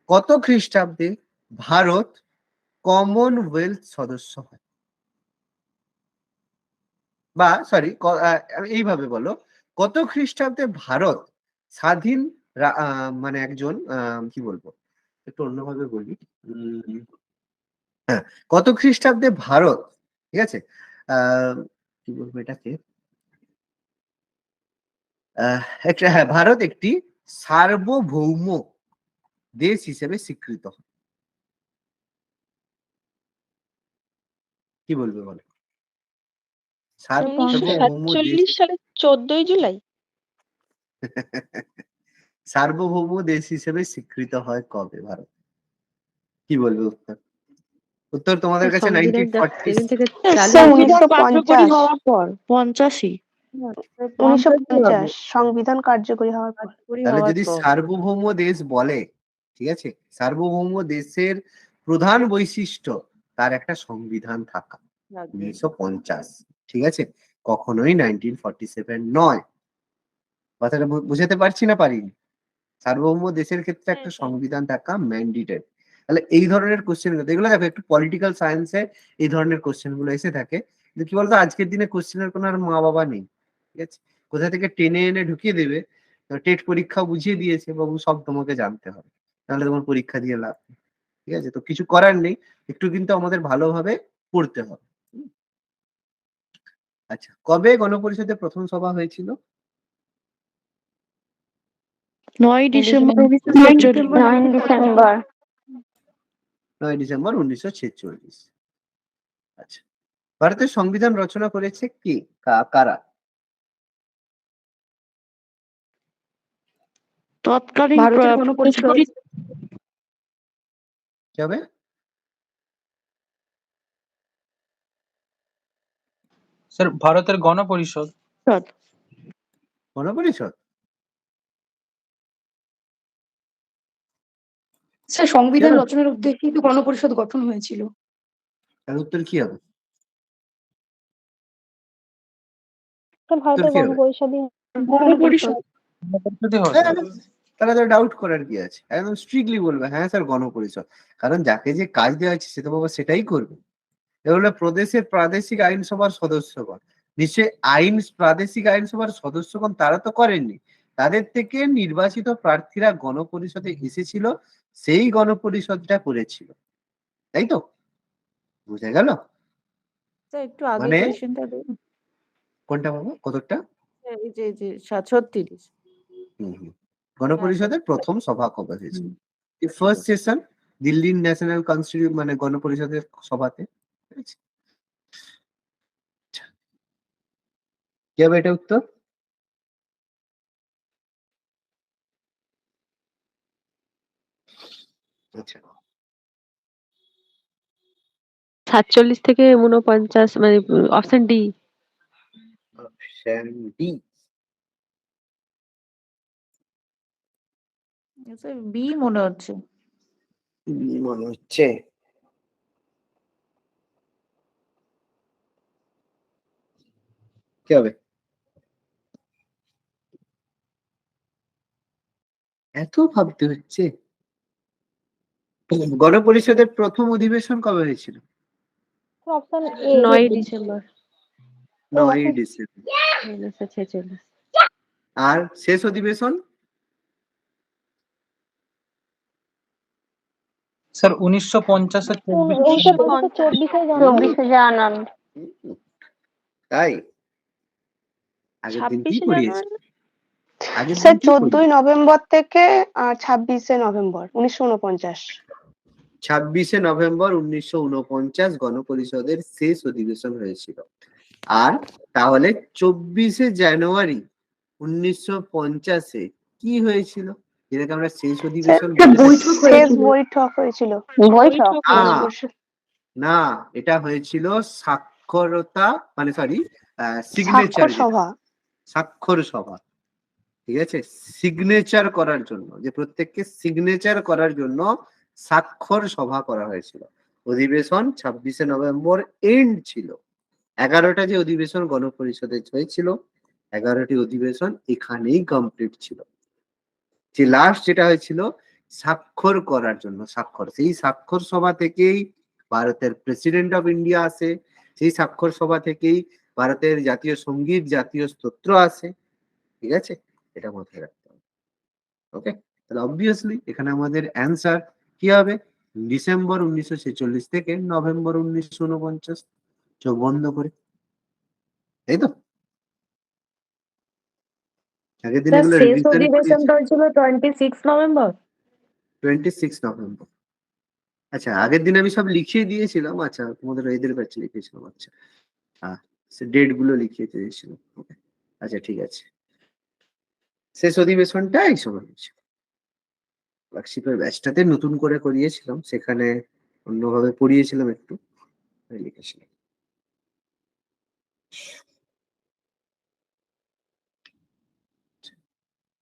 কত খ্রিস্টাব্দে ভারত কমনওয়েলথ সদস্য হয়? বা সরি, এইভাবে বলো, কত খ্রিস্টাব্দে ভারত স্বাধীন মানে একজন কি বলবো, একটু অন্যভাবে বলি। হ্যাঁ, কত খ্রিস্টাব্দে ভারত, ঠিক আছে, কি বলবো এটাকে, একটা, হ্যাঁ, ভারত একটি সার্বভৌম দেশ হিসেবে স্বীকৃত হয়? কি বলবে বলো? সার্বভৌম দেশ, 1947 সালে 14 জুলাই। সার্বভৌম দেশ হিসেবে স্বীকৃত হয় কবে ভারত? কি বলবে উত্তর? উত্তর তোমাদের কাছে সংবিধান যেদিন 1940। থেকে চালু স্যার, কার্যকরী 1950। হওয়ার পর 85। 1950 সংবিধান কার্যকরী হওয়ার পর। তাহলে যদি সার্বভৌম দেশ বলে, ঠিক আছে, সার্বভৌম দেশের প্রধান বৈশিষ্ট্য তার একটা সংবিধান থাকা। 1950, ঠিক আছে, কখনোই 1947 নয়। কথাটা বুঝাতে পারছি না পারিনি? সার্বভৌম দেশের ক্ষেত্রে একটা সংবিধান থাকা ম্যান্ডেটরি। তাহলে এই ধরনের কোশ্চেন গুলো, এগুলো দেখো একটু পলিটিক্যাল সায়েন্সে এই ধরনের কোশ্চেন গুলো এসে থাকে। কিন্তু কি বলতো, আজকের দিনে কোশ্চেনের কোনো আর মা বাবা নেই, ঠিক আছে, কোথা থেকে টেনে এনে ঢুকিয়ে দেবে। টেট পরীক্ষা বুঝিয়ে দিয়েছে বাবু, সব তোমাকে জানতে হবে, তাহলে তোমার পরীক্ষা দিয়ে লাভ নেই। ঠিক আছে, তো কিছু করার নেই, একটু কিন্তু আমাদের ভালোভাবে পড়তে হবে। আচ্ছা, কবে গণপরিষদের প্রথম সভা হয়েছিল? 9 ডিসেম্বর 9 ডিসেম্বর। 9 ডিসেম্বর 1946। আচ্ছা, ভারতের সংবিধান রচনা করেছে কে, কারা? তৎকালীন ভারতের গণপরিষদ। কি হবে? স্যার, ভারতের গণপরিষদ। গণপরিষদ? স্যার, সংবিধান রচনার উদ্দেশ্যেই তো গণপরিষদ গঠন হয়েছিল। তার উত্তর কি হবে? ভারতের কি হবে? গণপরিষদই। গণপরিষদ। তাহলে তো ডাউট করার কি আছে, একদম স্ট্রিক্টলি বলবে হ্যাঁ স্যার গণপরিষদ। কারণ যাকে যে কাজ দেওয়া হচ্ছে সে তো বাবা সেটাই করবে, এগুলো প্রদেশের প্রাদেশিক আইনসভার সদস্যগণ। নিশ্চয়ই প্রাদেশিক আইনসভার সদস্যগণ তারা তো করেননি, তাদের থেকে নির্বাচিত প্রার্থীরা গণপরিষদে এসেছিল, সেই গণপরিষদটা করেছিল, তাই তো? বুঝা গেল? স্যার একটু আগে মানে কোয়েশ্চেনটা দিন। কোনটা বাবা, কতটা? এই যে 36। গণপরিষদের প্রথম সভা কবে হয়েছিল? ফার্স্ট সেশন দিল্লির ন্যাশনাল কনস্টিটিউট মানে গণপরিষদের সভাতে। কি হবে এটা উত্তর? আচ্ছা 47 থেকে 49 মানে option D. Option D. Sir B মনে হচ্ছে। মনে হচ্ছে কি হবে? এত ভাবতে হচ্ছে। গণপরিষদের প্রথম অধিবেশন কবে হয়েছিল? Option A 9 December 9 December. 1946। আর শেষ অধিবেশন? স্যার 1950 1924 জানুয়ারি। তাই আগের দিন কি 26 পড়িয়েছি? জানুয়ারি। আগের স্যার দিন কি 14ই নভেম্বর থেকে 26শে নভেম্বর 1949। 26শে নভেম্বর 1949 গণপরিষদের শেষ অধিবেশন হয়েছিল। আর তাহলে 24শে জানুয়ারি 1950-এ কি হয়েছিল, যেটাকে আমরা শেষ অধিবেশন শেষ বৈঠক হয়েছিল। বৈঠক। না, এটা হয়েছিল সাক্ষরতা মানে সরি স্বাক্ষর সভা। স্বাক্ষর সভা, ঠিক আছে? সিগনেচার করার জন্য, যে প্রত্যেককে সিগনেচার করার জন্য স্বাক্ষর সভা করা হয়েছিল। অধিবেশন 26শে নভেম্বর এন্ড ছিল। 11টা যে অধিবেশন গণপরিষদে হয়েছিল, 11টি অধিবেশন এখানেই কমপ্লিট ছিল। যে লাস্ট যেটা হয়েছিল স্বাক্ষর করার জন্য, সেই স্বাক্ষর সভা থেকেই ভারতের প্রেসিডেন্ট অফ ইন্ডিয়া আসে, সেই স্বাক্ষর সভা থেকেই ভারতের জাতীয় সঙ্গীত, জাতীয় স্তোত্র আসে, ঠিক আছে? এটা মাথায় রাখতে হবে। ওকে, তাহলে অবভিয়াসলি এখানে আমাদের অ্যান্সার কি হবে? ডিসেম্বর 1946 থেকে নভেম্বর 1949। চোখ বন্ধ করে, তাই তো? আগের দিন এগুলো রিভিশন হয়েছিল 26 নভেম্বর। 26 নভেম্বর। আচ্ছা, আগের দিন আমি সব লিখিয়ে দিয়েছিলাম। আচ্ছা, তোমাদের এদের ব্যাচে লিখেছিলাম। আচ্ছা, হ্যাঁ, ডেট গুলো লিখিয়ে দিয়েছিলাম। আচ্ছা, ঠিক আছে। শেষ অধিবেশনটা এই সময় হয়েছিল। ফ্ল্যাগশিপের ব্যাচটাতে নতুন করে করিয়েছিলাম, সেখানে অন্যভাবে পড়িয়েছিলাম একটু, লিখেছিলাম।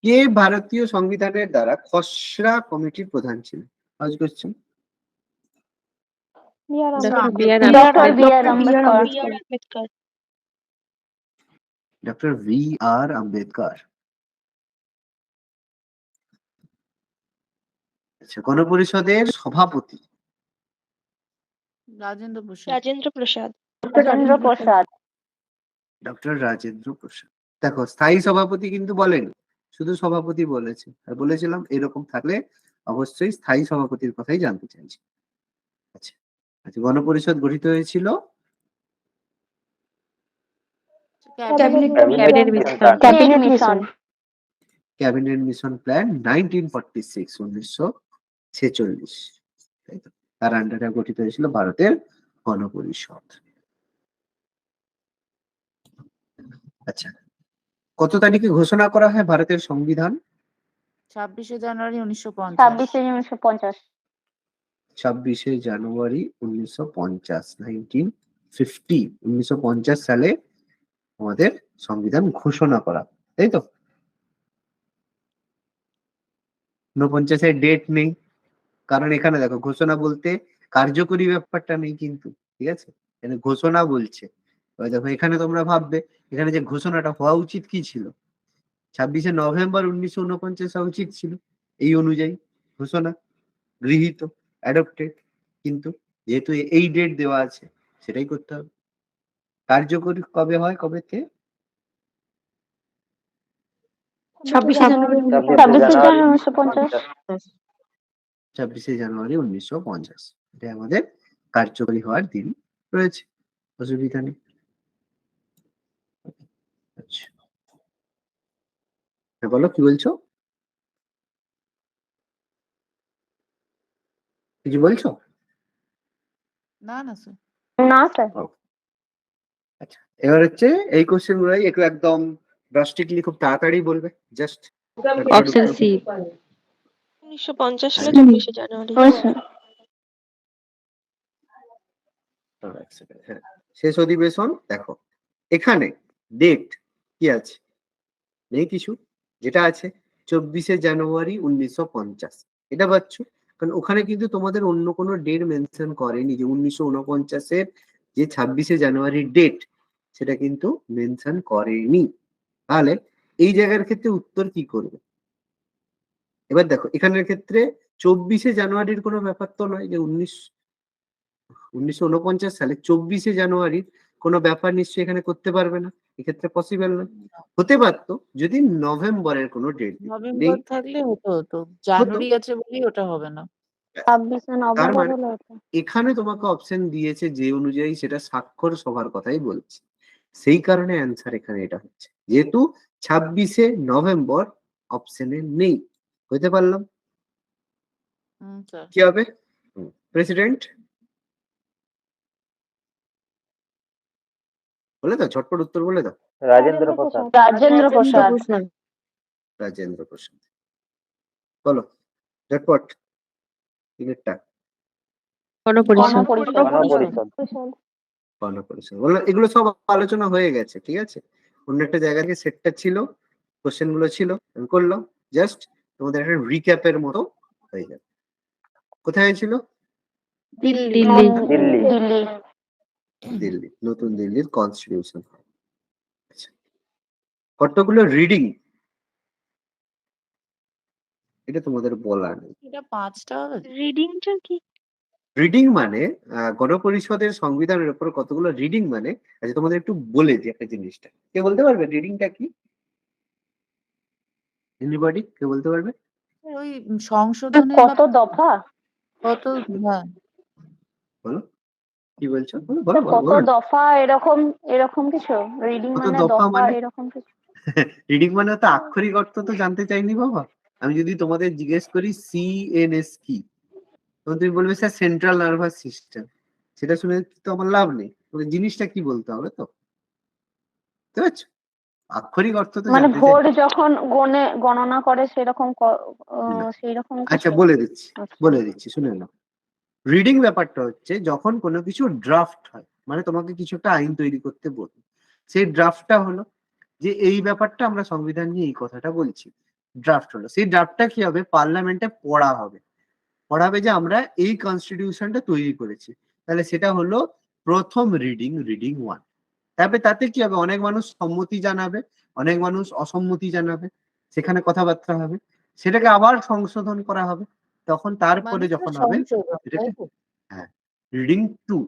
কে ভারতীয় সংবিধানের দ্বারা খসড়া কমিটির প্রধান ছিলেন? আজ question. Doctor B R Ambedkar. আচ্ছা, গণপরিষদের সভাপতি? রাজেন্দ্র প্রসাদ। ডক্টর রাজেন্দ্র প্রসাদ। দেখো, স্থায়ী সভাপতি কিন্তু বলেন, শুধু সভাপতি বলেছে। আর বলেছিলাম এরকম থাকলে অবশ্যই স্থায়ী সভাপতির কথাই জানতে চাইছি। আচ্ছা আচ্ছা, গণপরিষদ গঠিত হয়েছিল ক্যাবিনেট মিশন প্ল্যান 1946 1946, তাই তো? তার আন্ডারে গঠিত হয়েছিল ভারতের গণপরিষদ। আচ্ছা, কত তারিখে ঘোষণা করা হয় ভারতের সংবিধান? 26শে জানুয়ারি 1950। 26শে জানুয়ারি 1950, 1950 সালে আমাদের সংবিধান ঘোষণা করা, তাই তো? 49-এর ডেট নেই, কারণ এখানে দেখো ঘোষণা বলতে কার্যকরী ব্যাপারটা নেই কিন্তু, ঠিক আছে? এখানে ঘোষণা বলছে। এবার দেখো এখানে তোমরা ভাববে এখানে যে ঘোষণাটা হওয়া উচিত কি ছিল? 26শে নভেম্বর 1949 হওয়া উচিত ছিল, এই অনুযায়ী ঘোষণা গৃহীত, অ্যাডপ্টেড। কিন্তু যেহেতু এই ডেট দেওয়া আছে, সেটাই করতে হবে। কার্যকরী কবে হয়, কবে থেকে? 26শে জানুয়ারি 26 জানুয়ারি 1950। 26শে জানুয়ারি 1950 এটা আমাদের কার্যকরী হওয়ার দিন রয়েছে, অসুবিধা নেই। আচ্ছা, বলো কি বলছো, কিছু বলছো? না না স্যার। না স্যার। আচ্ছা, এবার হচ্ছে এই কোশ্চেন গুলাই একটু একদম ড্রাস্টিকলি খুব তাড়াতাড়ি বলবে, জাস্ট অপশন সি 1950 সালে হ্যাঁ। 26শে জানুয়ারি। হ্যাঁ, শেষ অধিবেশন। দেখো এখানে ডেট কি আছে, নেই কিছু, যেটা আছে 24শে জানুয়ারি 1950 এটা পাচ্ছ, কারণ ওখানে কিন্তু তোমাদের অন্য কোনো ডেট মেনশন করেনি, যে 1949-এর যে 26শে জানুয়ারি ডেট সেটা কিন্তু মেনশন করেনি। তাহলে এই জায়গার ক্ষেত্রে উত্তর কি করবে? এবার দেখো এখানের ক্ষেত্রে 24শে জানুয়ারির কোনো ব্যাপার তো নয়, যে 1949 সালে 24শে জানুয়ারির কোনো ব্যাপার নিশ্চয়ই এখানে করতে পারবে না, এক্ষেত্রে পসিবল না। হতে পারতো যদি নভেম্বরের কোনো ডেট নেই, নভেম্বর থাকলে হতো, জানুয়ারি আছে বলেই ওটা হবে না। 26শে তার নভেম্বর মানে হলে হতো। এখানে তোমাকে অপশন দিয়েছে যে অনুযায়ী, সেটা স্বাক্ষর সভার কথাই বলছে, সেই কারণে অ্যান্সার এখানে এটা হচ্ছে, যেহেতু 26শে নভেম্বর অপশনে নেই। হতে পারলাম স্যার। কি হবে? প্রেসিডেন্ট বলে দাও, ঝটপট উত্তর বলে দাও। রাজেন্দ্র প্রসাদ। রাজেন্দ্র প্রসাদ। রাজেন্দ্র প্রসাদ। বলো ঝটপট, তিনেরটা। গণপরিষদ। গণপরিষদ। গণপরিষদ বললাম, এগুলো সব আলোচনা হয়ে গেছে, ঠিক আছে। অন্য একটা জায়গা থেকে সেটটা ছিল, কোশ্চেন গুলো ছিল, আমি করলাম জাস্ট তোমাদের একটা রিক্যাপের মতো হয়ে যাবে। কোথায় ছিল? দিল্লি। দিল্লি। দিল্লি, নতুন দিল্লির কনস্টিটিউশন। আচ্ছা, কতগুলো রিডিং এটা তোমাদের বলা নেই। এটা 5টা হবে। রিডিংটা কি? রিডিং মানে গণপরিষদের সংবিধানের উপর কতগুলো রিডিং মানে, আচ্ছা তোমাদের একটু বলে দিই একটা জিনিসটা, কে বলতে পারবে রিডিংটা কি? এনিবডি, কে বলতে পারবে? ওই সংশোধনের কত দফা? কত, হ্যাঁ বলো কি বলছো, বলো বলো বলো কত বলো না। দফা এরকম কিছু? রিডিং কত মানে দফা দফা মানে? এরকম কিছু? রিডিং মানে তো আক্ষরিক অর্থ তো জানতে চাইনি বাবা। আমি যদি তোমাদের জিজ্ঞেস করি সিএনএস কি, তখন তুমি বলবে স্যার সেন্ট্রাল নার্ভাস সিস্টেম, সেটা শুনে তো আমার লাভ নেই, তোমাদের জিনিসটা কি বলতে হবে তো, বুঝতে পারছো? আক্ষরিক অর্থ তো মানে জানতে চাই। ভোট যখন গণনা করে সেরকম না। সেইরকম আচ্ছা কিছু? বলে দিচ্ছি, আচ্ছা। বলে দিচ্ছি শুনে নাও। রিডিং ব্যাপারটা হচ্ছে যখন কোনো কিছু ড্রাফট হয়, মানে তোমাকে কিছু একটা আইন তৈরি করতে বলবে, সেই ড্রাফটটা হলো যে এই ব্যাপারটা আমরা সংবিধান নিয়ে এই কথাটা বলছি, ড্রাফট হলো। সেই ড্রাফটটা কি হবে, পার্লামেন্টে পড়াবে যে আমরা এই কনস্টিটিউশনটা তৈরি করেছি, তাহলে সেটা হলো প্রথম রিডিং, রিডিং 1। তারপরে তাতে কি হবে, অনেক মানুষ সম্মতি জানাবে, অনেক মানুষ অসম্মতি জানাবে, সেখানে কথাবার্তা হবে, সেটাকে আবার সংশোধন করা হবে, তখন তারপরে মানে যখন হবে সংশোধন, তাই এটাকে তো? হ্যাঁ রিডিং 2।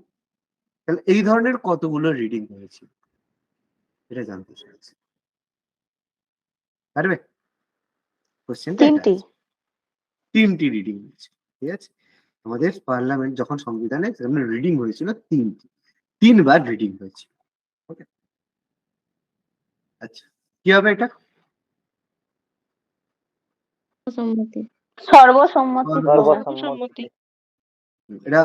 তাহলে এই ধরনের কতগুলো রিডিং হয়েছে এটা জানতে চাইছি, পারবে? কোশ্চেনটা এটা 3টি। আছে। 3টি রিডিং হয়েছে, ঠিক আছে। আমাদের পার্লামেন্ট যখন সংবিধানে সেখানে রিডিং হয়েছিল 3টি, 3বার রিডিং হয়েছে। ওকে, আচ্ছা কি হবে এটা? সর্বসম্মতি। সর্বসম্মতি। এটা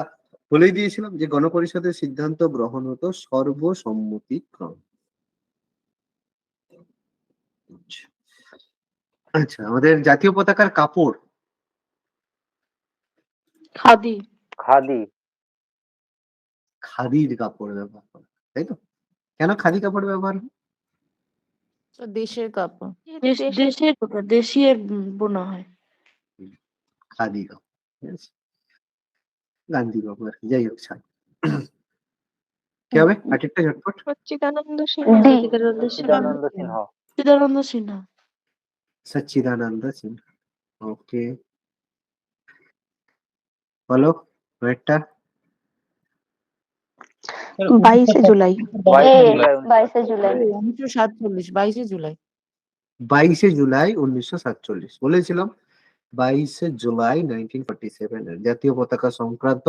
বলেই দিয়েছিলাম যে গণপরিষদের সিদ্ধান্ত গ্রহণ হতো সর্বসম্মতিক্রমে। আচ্ছা, আমাদের জাতীয় পতাকার কাপড় খাদি। খাদি। খাদির কাপড় ব্যবহার করা, তাই তো? কেন খাদি কাপড় ব্যবহার হয়? দেশের কাপড়। দেশীয় বোনা হয়। খাদি কাপড়, ঠিক আছে, গান্ধী বাবু আর কি, যাই হোক ছাড়। কি হবে আরেকটা ঝটপট? সচ্চিদানন্দ সিনহা। সচ্চিদানন্দ সিনহা। সচ্চিদানন্দ সিনহা। সচ্চিদানন্দ সিনহা। ওকে, বলো একটা। স্যার 22 জুলাই। 22 জুলাই 1947 22 জুলাই 22 জুলাই 1947 বলেছিলাম। 22 জুলাই 1947 এর জাতীয় পতাকা সংক্রান্ত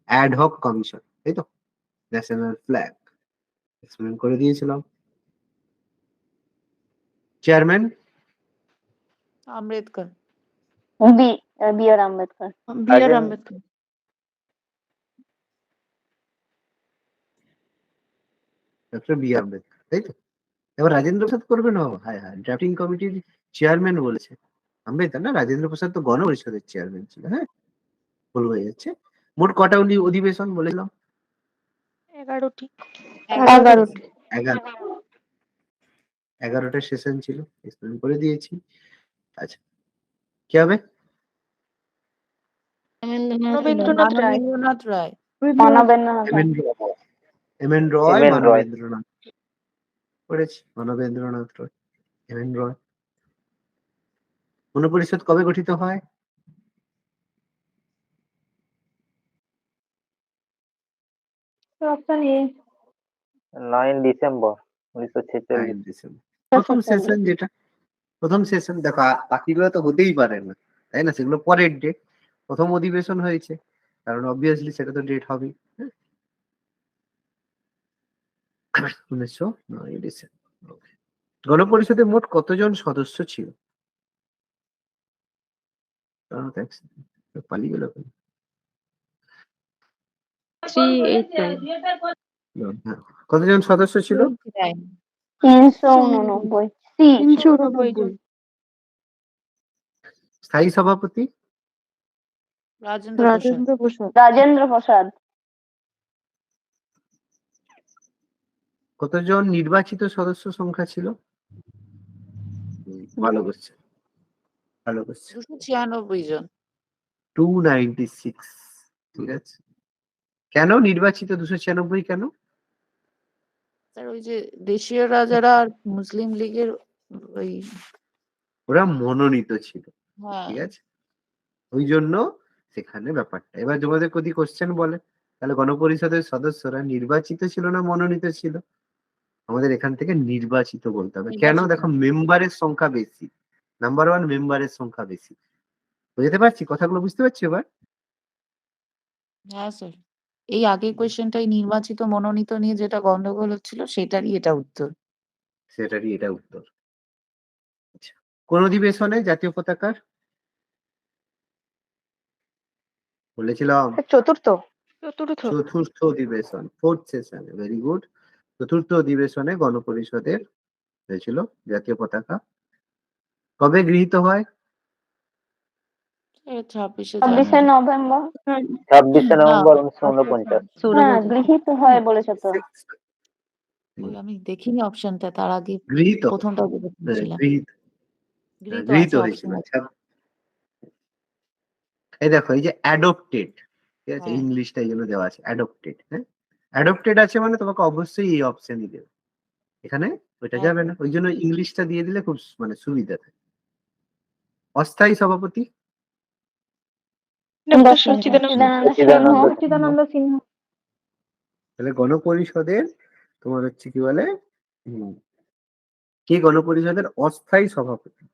অ্যাডহক কমিশন, তাই তো? ন্যাশনাল ফ্ল্যাগ এক্সপ্লেন করে দিয়েছিলাম। Chairman Ambedkar B R Ambedkar BR. Ambedkar. Doctor B R Ambedkar, তাই তো? এবার রাজেন্দ্র প্রসাদ করবে না? হ্যাঁ হ্যাঁ, ড্রাফটিং কমিটির চেয়ারম্যান বলেছে আম্বেদকর না, রাজেন্দ্র প্রসাদ তো গণপরিষদের চেয়ারম্যান ছিল। হ্যাঁ, ভুল হয়ে যাচ্ছে। মোট কটা অধিবেশন বলেছিলাম? 11টি। 11টি। 11টা সেশন ছিল, এক্সপ্লেন করে দিয়েছি। আচ্ছা, কি হবে? রবীন্দ্রনাথ রায়। মানবেন্দ্রনাথ রায় মানবেন্দ্রনাথ রায়। এম এন রয়, এম এন রয়। মানবেন্দ্রনাথ পড়েছি, মানবেন্দ্রনাথ রয়, এম এন রয়। গণপরিষদ কবে গঠিত হয়? Option A. 9 ডিসেম্বর 1946। 9 ডিসেম্বর প্রথম সেশন, যেটা প্রথম সেশন। দেখো বাকিগুলো তো হতেই পারে না, তাই না? সেগুলো পরের ডেট। প্রথম অধিবেশন হয়েছে, কারণ অবভিয়াসলি সেটা তো ডেট হবেই। 1909 ডিসেম্বর। গণপরিষদে মোট কতজন সদস্য ছিল? পালিয়ে গেল। 389 কতজন সদস্য ছিল? 29 389 সি 389 জন। স্থায়ী সভাপতি? রাজেন্দ্র প্রসাদ রাজেন্দ্র প্রসাদ। রাজেন্দ্র প্রসাদ কতজন নির্বাচিত সদস্য সংখ্যা ছিল? ভালো করছে, ভালো করছে। 296 জন 296। ঠিক আছে। কেন নির্বাচিত 296 কেন? স্যার ওই যে দেশীয় রাজারা আর মুসলিম লীগের ওই ওরা মনোনীত ছিল, হ্যাঁ ঠিক আছে, ওই জন্য সেখানে ব্যাপারটা। এবার তোমাদের যদি কোশ্চেন বলে তাহলে গণপরিষদের সদস্যরা নির্বাচিত ছিল না মনোনীত ছিল? আমাদের এখান থেকে নির্বাচিত বলতে হবে। কেন? নির্বাচিত। দেখো মেম্বারের সংখ্যা বেশি, নাম্বার ওয়ান, মেম্বারের সংখ্যা বেশি। বুঝতে পারছি কথাগুলো? বুঝতে পারছি এবার? হ্যাঁ স্যার এই আগের কোয়েশ্চেনটাই নির্বাচিত মনোনীত নিয়ে যেটা গন্ডগোল হচ্ছিল সেটারই এটা উত্তর। সেটারই এটা উত্তর। আচ্ছা, কোন অধিবেশনে জাতীয় পতাকার বলেছিলাম? চতুর্থ। চতুর্থ অধিবেশন, ফোর্থ সেশন। Very good. চতুর্থ অধিবেশনে গণপরিষদের হয়েছিল জাতীয় পতাকা। কবে গৃহীত হয়? 26 নভেম্বর 26 নভেম্বর 1949। হ্যাঁ গৃহীত হয় বলেছে তো। ওই আমি দেখিনি অপশনটা তার আগে গৃহীত, প্রথমটা ছিলাম গৃহীত গৃহীত গৃহীত আছে হয়েছিল। option আছে। আচ্ছা, এই দেখো, এই যে অ্যাডপ্টেড, ঠিক আছে, হ্যাঁ। ইংলিশটা এই জন্য দেওয়া আছে অ্যাডপ্টেড। হ্যাঁ, অ্যাডপ্টেড আছে মানে তোমাকে অবশ্যই এই অপশনই দেবে, এখানে ওইটা হ্যাঁ। যাবে না। ওই জন্য ইংলিশটা দিয়ে দিলে খুব মানে সুবিধা থাকে। অস্থায়ী সভাপতি? ডক্টর সচ্চিদানন্দ সচ্চিদানন্দ সিনহা। তাহলে গণপরিষদের তোমার হচ্ছে কি বলে, কি গণপরিষদের অস্থায়ী সভাপতি?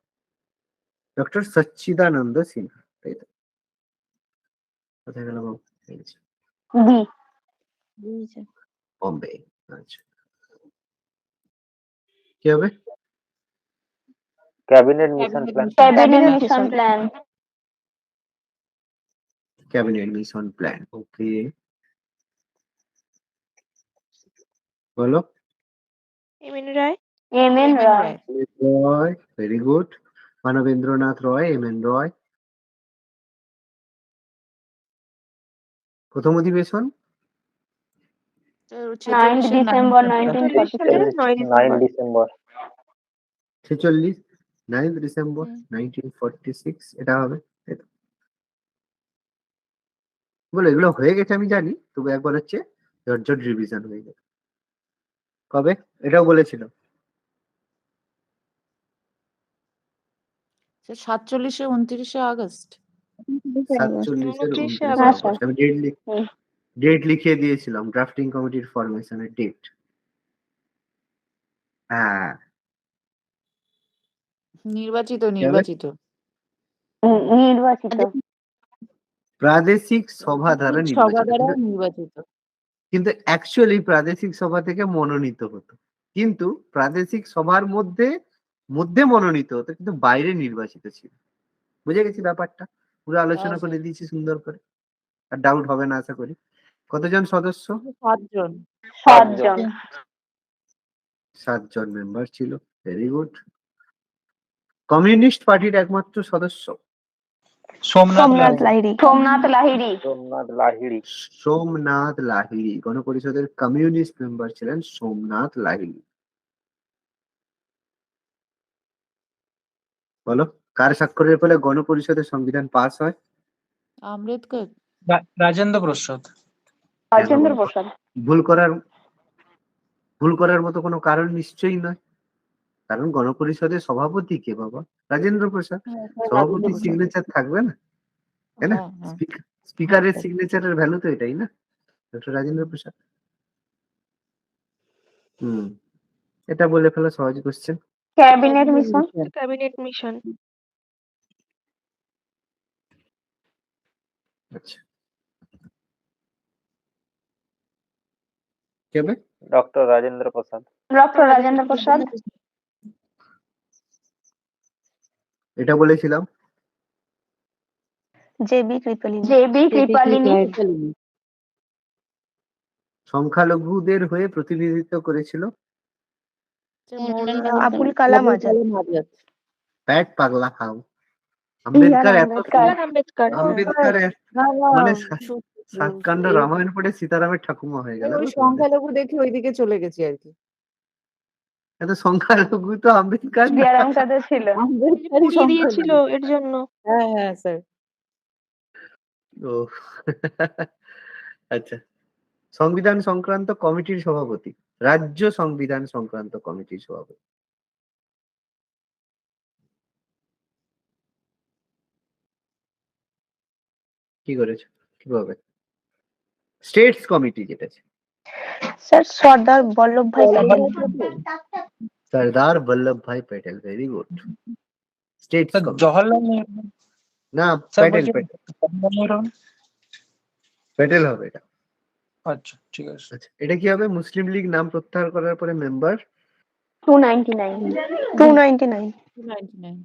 ডক্টর সচ্চিদানন্দ সিনহা, তাই তো? কোথায় গেল বাবু? এই যে, বম্বে। আচ্ছা, কি হবে? Cabinet mission plan. Cabinet mission plan cabinet mission plan. Okay, বলো। M N Roy. M N Roy Roy, very good. Manabendranath Roy, M N Roy. প্রথম অধিবেশন? 9 ডিসেম্বর 1946 9 ডিসেম্বর 46, 9 ডিসেম্বর 1946 এটা হবে, তাই তো? বলে এগুলো হয়ে গেছে আমি জানি, তবু একবার হচ্ছে জট রিভিশন হয়ে গেছে। কবে? এটাও বলেছিল 47 29 আগস্ট 47 29 আগস্ট। আগস্ট। আমি ডেট লিখ, ডেট লিখিয়ে দিয়েছিলাম, ড্রাফটিং কমিটির ফরমেশনের ডেট। হ্যাঁ, নির্বাচিত কি হবে? নির্বাচিত নির্বাচিত। প্রাদেশিক সভা দ্বারা সভা নির্বাচিত, দ্বারা কিন্তু নির্বাচিত। কিন্তু অ্যাকচুয়ালি প্রাদেশিক সভা থেকে মনোনীত হতো, কিন্তু প্রাদেশিক সভার মধ্যে মধ্যে মনোনীত হতো, কিন্তু বাইরে নির্বাচিত ছিল। বুঝে গেছি ব্যাপারটা, পুরো আলোচনা করে দিয়েছি সুন্দর করে, আর ডাউট হবে না আশা করি। কতজন সদস্য? 7 জন। 7 জন। 7 জন মেম্বার ছিল। Very good. কমিউনিস্ট পার্টির একমাত্র সদস্য সোমনাথ সোমনাথ লাহিড়ী। লাহিড়ী। সোমনাথ লাহিড়ী। সোমনাথ লাহিড়ী। সোমনাথ লাহিড়ী গণপরিষদের কমিউনিস্ট মেম্বার ছিলেন সোমনাথ লাহিড়ী। বলো, কার স্বাক্ষরের ফলে গণপরিষদের সংবিধান পাস হয়? আম্বেদকর। রাজেন্দ্র প্রসাদ। রাজেন্দ্র প্রসাদ। ভুল করার মতো কোনো কারণ নিশ্চয়ই নয়, কারণ গণপরিষদের সভাপতি কে বাবা? রাজেন্দ্র প্রসাদ। সভাপতির সিগনেচার থাকবে না, তাই না? স্পিকারের সিগনেচারের ভ্যালু তো এটাই না, ডক্টর রাজেন্দ্র প্রসাদ। এটা বলে ফেলা সহজ question. Cabinet mission. Cabinet mission. আচ্ছা, কে হবে? ডক্টর রাজেন্দ্র প্রসাদ। ডক্টর রাজেন্দ্র প্রসাদ। এটা বলেছিলাম। জেবি কৃপলিনী। জেবি কৃপালিনী। সংখ্যালঘুদের হয়ে প্রতিনিধিত্ব করেছিল আবুল কালাম আজাদ। প্যাট পাগলা খাও। আম্বেদকর এত আম্বেদকর। মানে সাতকান্ড রামায়ণ পড়ে সীতারামের ঠাকুমা হয়ে গেল। ওই সংখ্যালঘু দেখে ওইদিকে চলে গেছি আর কি। এত সংখ্যালঘু তো আম্বেদকর না। বিআর আম্বেদকর ছিল। আম্বেদকরই পুড়িয়ে দিয়েছিল সংখ্যালঘু। এর জন্য। হ্যাঁ হ্যাঁ স্যার। ও আচ্ছা, সংবিধান সংক্রান্ত কমিটির সভাপতি, রাজ্য সংবিধান সংক্রান্ত কমিটির সভাপতি। কি করেছে, কিভাবে? স্টেটস কমিটি যেটা আছে, sir Sardar Vallabhbhai Patel. Sardar Vallabhbhai Patel. Very good. States sir committee. Jawaharlal Nehru. না, স্যার প্যাটেল বলছি জওহরলাল নেহরু। প্যাটেল হবে এটা। আচ্ছা ঠিক আছে। আচ্ছা, এটা কি হবে? মুসলিম লীগ নাম প্রত্যাহার করার পরে মেম্বার 299। 299। 299।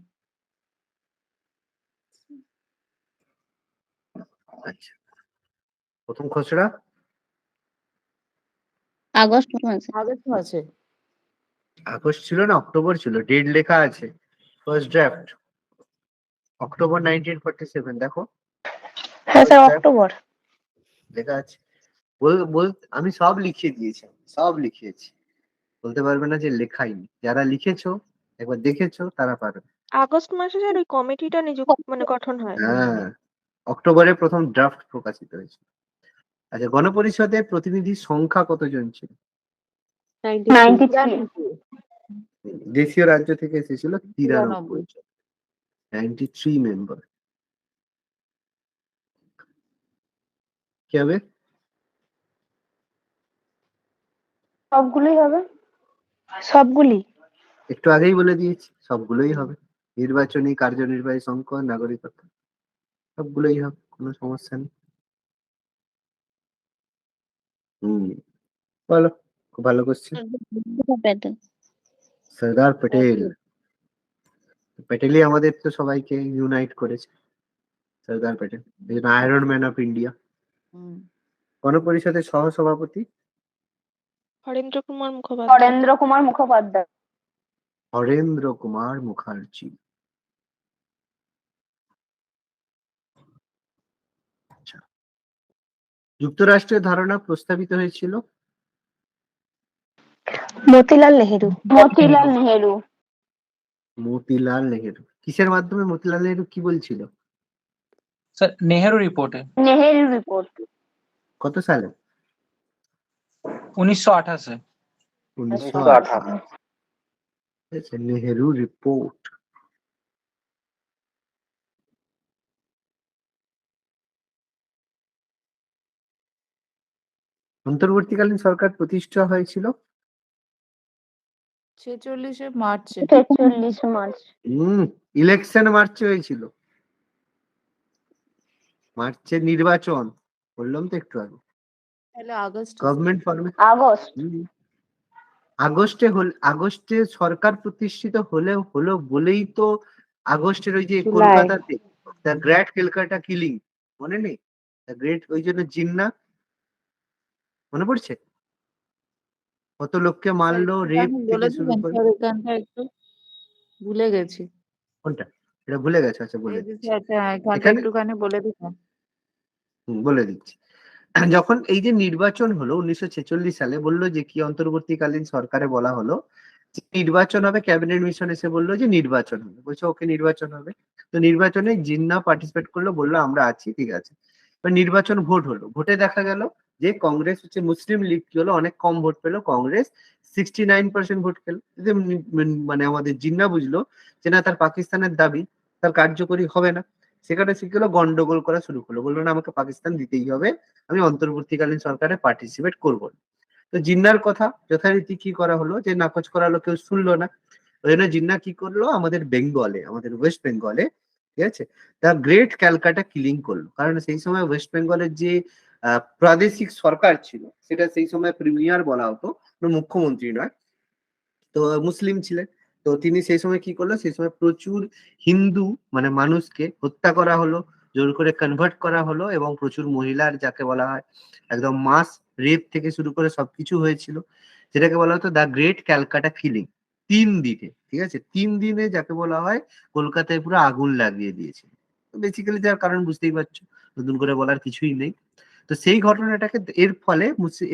আচ্ছা, প্রথম খসড়া আগস্ট মাসে। আগস্ট মাসে। আগস্ট ছিল না, অক্টোবর ছিল, ডেট লেখা আছে। First draft October 1947। দেখো হ্যাঁ স্যার অক্টোবর। লেখা আছে। আমি সব লিখিয়ে দিয়েছি, সব লিখিয়েছি। বলতে পারবে না যে লেখাইনি। যারা লিখেছো, একবার দেখেছো, তারা পারবে। আগস্ট মাসে স্যার ওই কমিটিটা গঠন হয়। হ্যাঁ, অক্টোবরে প্রথম ড্রাফট প্রকাশিত হয়েছে। আচ্ছা, গণপরিষদের প্রতিনিধির সংখ্যা কতজন ছিল? 93। দেশীয় রাজ্য থেকে এসেছিল 93 জন। 93 মেম্বার। কি হবে? সবগুলোই হবে। সবগুলি। একটু আগেই বলে দিয়েছি, সবগুলোই হবে। নির্বাচনী, কার্যনির্বাহী, সংখ্যা, নাগরিকত্ব, সবগুলোই হবে, কোনো সমস্যা নেই। বলো, খুব ভালো কোশ্চেন। সর্দার প্যাটেল। প্যাটেলই আমাদের তো সবাইকে ইউনাইট করেছে, Sardar Patel, iron man of India. গণপরিষদের সহসভাপতি হরেন্দ্র কুমার মুখোপাধ্যায়। হরেন্দ্র কুমার মুখোপাধ্যায়। হরেন্দ্র কুমার মুখার্জি। আচ্ছা, যুক্তরাষ্ট্রের ধারণা প্রস্তাবিত হয়েছিল মতিলাল নেহেরু। মতিলাল নেহেরু। মতিলাল নেহেরু। কিসের মাধ্যমে মতিলাল নেহেরু কি বলছিল? স্যার নেহেরু রিপোর্টে। নেহেরু রিপোর্ট। কত সালে? 1928-এ। 1928। নেহেরু রিপোর্ট। অন্তর্বর্তীকালীন সরকার প্রতিষ্ঠা হয়েছিল 46 মার্চে। 46 মার্চ। ইলেকশন মার্চে হয়েছিল, মার্চে নির্বাচন, বললাম তো একটু আগে। তাহলে আগস্ট। গভর্নমেন্ট ফর্মে আগস্ট। আগস্টে সরকার প্রতিষ্ঠিত হলো বলেই তো আগস্টের ওই যে জুলাই। কলকাতাতে দ্য গ্রেট ক্যালকাটা কিলিং, মনে নেই? দ্য গ্রেট, ওই জন্য জিন্না, মনে পড়ছে? কত লোককে মারলো, রেপ থেকে শুরু করে। এখানটা একটু ভুলে গেছি। কোনটা? এটা ভুলে গেছে? আচ্ছা বলে দিচ্ছি। এখানটা এখানে একটুখানি বলে দিতাম। বলে দিচ্ছি। যখন এই যে নির্বাচন হলো 1946 সালে, বললো যে কি অন্তর্বর্তীকালীন সরকারে বলা হলো যে নির্বাচন হবে, ক্যাবিনেট মিশন এসে বললো যে নির্বাচন হবে, বলছে ওকে নির্বাচন হবে। তো নির্বাচনে জিন্না পার্টিসিপেট করলো, বললো আমরা আছি, ঠিক আছে। এবার নির্বাচন ভোট হলো, ভোটে দেখা গেল যে কংগ্রেস হচ্ছে, মুসলিম লীগ কি হলো, অনেক কম ভোট পেলো, কংগ্রেস 69% ভোট পেল। মানে আমাদের জিন্না বুঝলো যে না, তার পাকিস্তানের দাবি তার কার্যকরী হবে না। সেখানে সে গেলো গন্ডগোল করা শুরু করলো, বললো না আমাকে পাকিস্তান দিতেই হবে, আমি অন্তর্বর্তীকালীন সরকারে পার্টিসিপেট করবো না। তো জিন্নার কথা যথারীতি কি করা হলো, যে নাকচ করা হলো, কেউ শুনলো না। ওই জন্য জিন্না কি করলো, আমাদের বেঙ্গলে, আমাদের ওয়েস্ট বেঙ্গলে, ঠিক আছে, দ্য গ্রেট ক্যালকাটা কিলিং করলো। কারণ সেই সময় ওয়েস্ট বেঙ্গলের যে প্রাদেশিক সরকার ছিল, সেটা সেই সময় প্রিমিয়ার বলা হতো, মুখ্যমন্ত্রী নয়, তো মুসলিম ছিলেন। তো তিনি সেই সময় কি করলো, সেই সময় প্রচুর হিন্দু মানে মানুষকে হত্যা করা হলো, জোর করে কনভার্ট করা হলো, এবং প্রচুর মহিলার, যাকে বলা হয় একদম মাস রেপ থেকে শুরু করে সবকিছু হয়েছিল, যেটাকে বলা হতো দ্য গ্রেট ক্যালকাটা কিলিং। 3 দিনে, ঠিক আছে, 3 দিনে যাকে বলা হয় কলকাতায় পুরো আগুন লাগিয়ে দিয়েছিল। তো বেসিক্যালি যার কারণ বুঝতেই পারছো, নতুন করে বলার কিছুই নেই। তো সেই ঘটনাটাকে, এর ফলে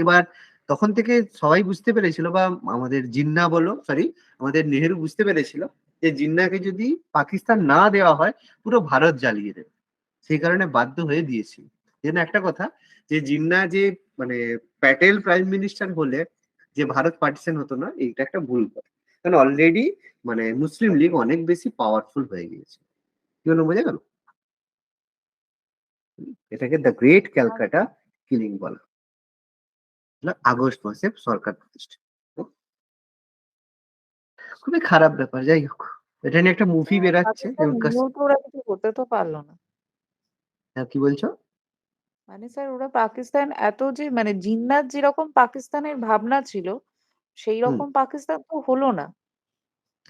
এবার তখন থেকে সবাই বুঝতে পেরেছিল, বা আমাদের জিন্না বলো, সরি, আমাদের নেহেরু বুঝতে পেরেছিল যে জিন্নাকে যদি পাকিস্তান না দেওয়া হয় পুরো ভারত জ্বালিয়ে দেবে। সেই কারণে বাধ্য হয়ে দিয়েছিল। যেন একটা কথা, যে জিন্না যে মানে প্যাটেল প্রাইম মিনিস্টার বলে যে ভারত পার্টিশন হতো না, এইটা একটা ভুল কথা। কারণ অলরেডি মানে মুসলিম লীগ অনেক বেশি পাওয়ারফুল হয়ে গিয়েছে। কি হলো, বোঝা গেল? এটাকে দ্য গ্রেট ক্যালকাটা কিলিং বলা। আগস্ট মাসে সরকার প্রতিষ্ঠা। খুবই খারাপ ব্যাপার। যাই হোক, এটা নিয়ে একটা মুভি বেরাচ্ছে। ওরা কিছু করতে তো পারলো না। কি বলছো? মানে স্যার, ওরা পাকিস্তান এত যে মানে জিন্নাত যেরকম পাকিস্তানের ভাবনা ছিল, সেই রকম পাকিস্তান তো হলো না।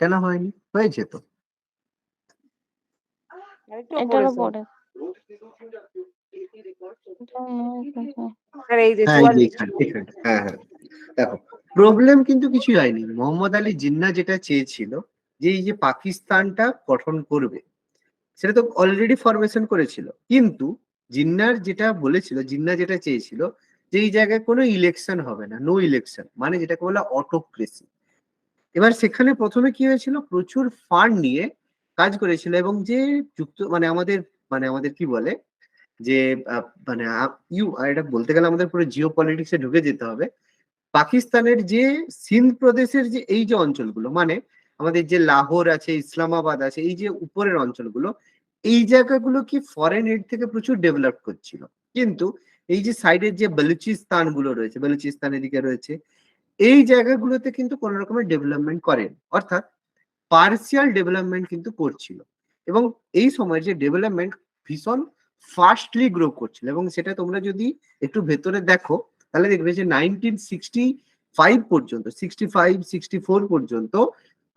কেন হয়নি? হয়েছে তো। এটারও পরে। স্যার এই যে হ্যাঁ, হ্যাঁ হ্যাঁ, দেখো প্রবলেম কিন্তু কিছুই হয়নি। মোহাম্মদ আলী জিন্নাহ যেটা চেয়েছিল, যে এই যে পাকিস্তানটা গঠন করবে, সেটা তো অলরেডি ফরমেশন করেছিল। কিন্তু জিন্নাহ যেটা চেয়েছিল, যে এই জায়গায় কোনো ইলেকশন হবে না, নো ইলেকশন, মানে যেটাকে বলা অটোক্রেসি। এবার সেখানে প্রথমে কি হয়েছিল, প্রচুর ফান্ড নিয়ে কাজ করেছিল, এবং যে আমাদের কি বলে যে মানে এটা বলতে গেলে আমাদের পুরো জিও পলিটিক্সে ঢুকে যেতে হবে। পাকিস্তানের যে সিন্ধ প্রদেশের যে এই যে অঞ্চলগুলো, মানে আমাদের যে লাহোর আছে, ইসলামাবাদ আছে, এই যে উপরের অঞ্চলগুলো, এই জায়গাগুলো কি ফরেন এড থেকে প্রচুর ডেভেলপ করছিল। কিন্তু এই যে সাইডের যে বেলুচিস্তান গুলো রয়েছে, বেলুচিস্তান এদিকে রয়েছে, এই জায়গাগুলোতে কিন্তু কোন রকমের ডেভেলপমেন্ট করেন, অর্থাৎ পার্সিয়াল ডেভেলপমেন্ট কিন্তু করছিল। এবং এই সময় যে ডেভেলপমেন্ট ভীষণ ফাস্টলি গ্রো করছিল, এবং সেটা তোমরা যদি একটু ভেতরে দেখো তাহলে দেখবে যে 1965 পর্যন্ত, 65-64 পর্যন্ত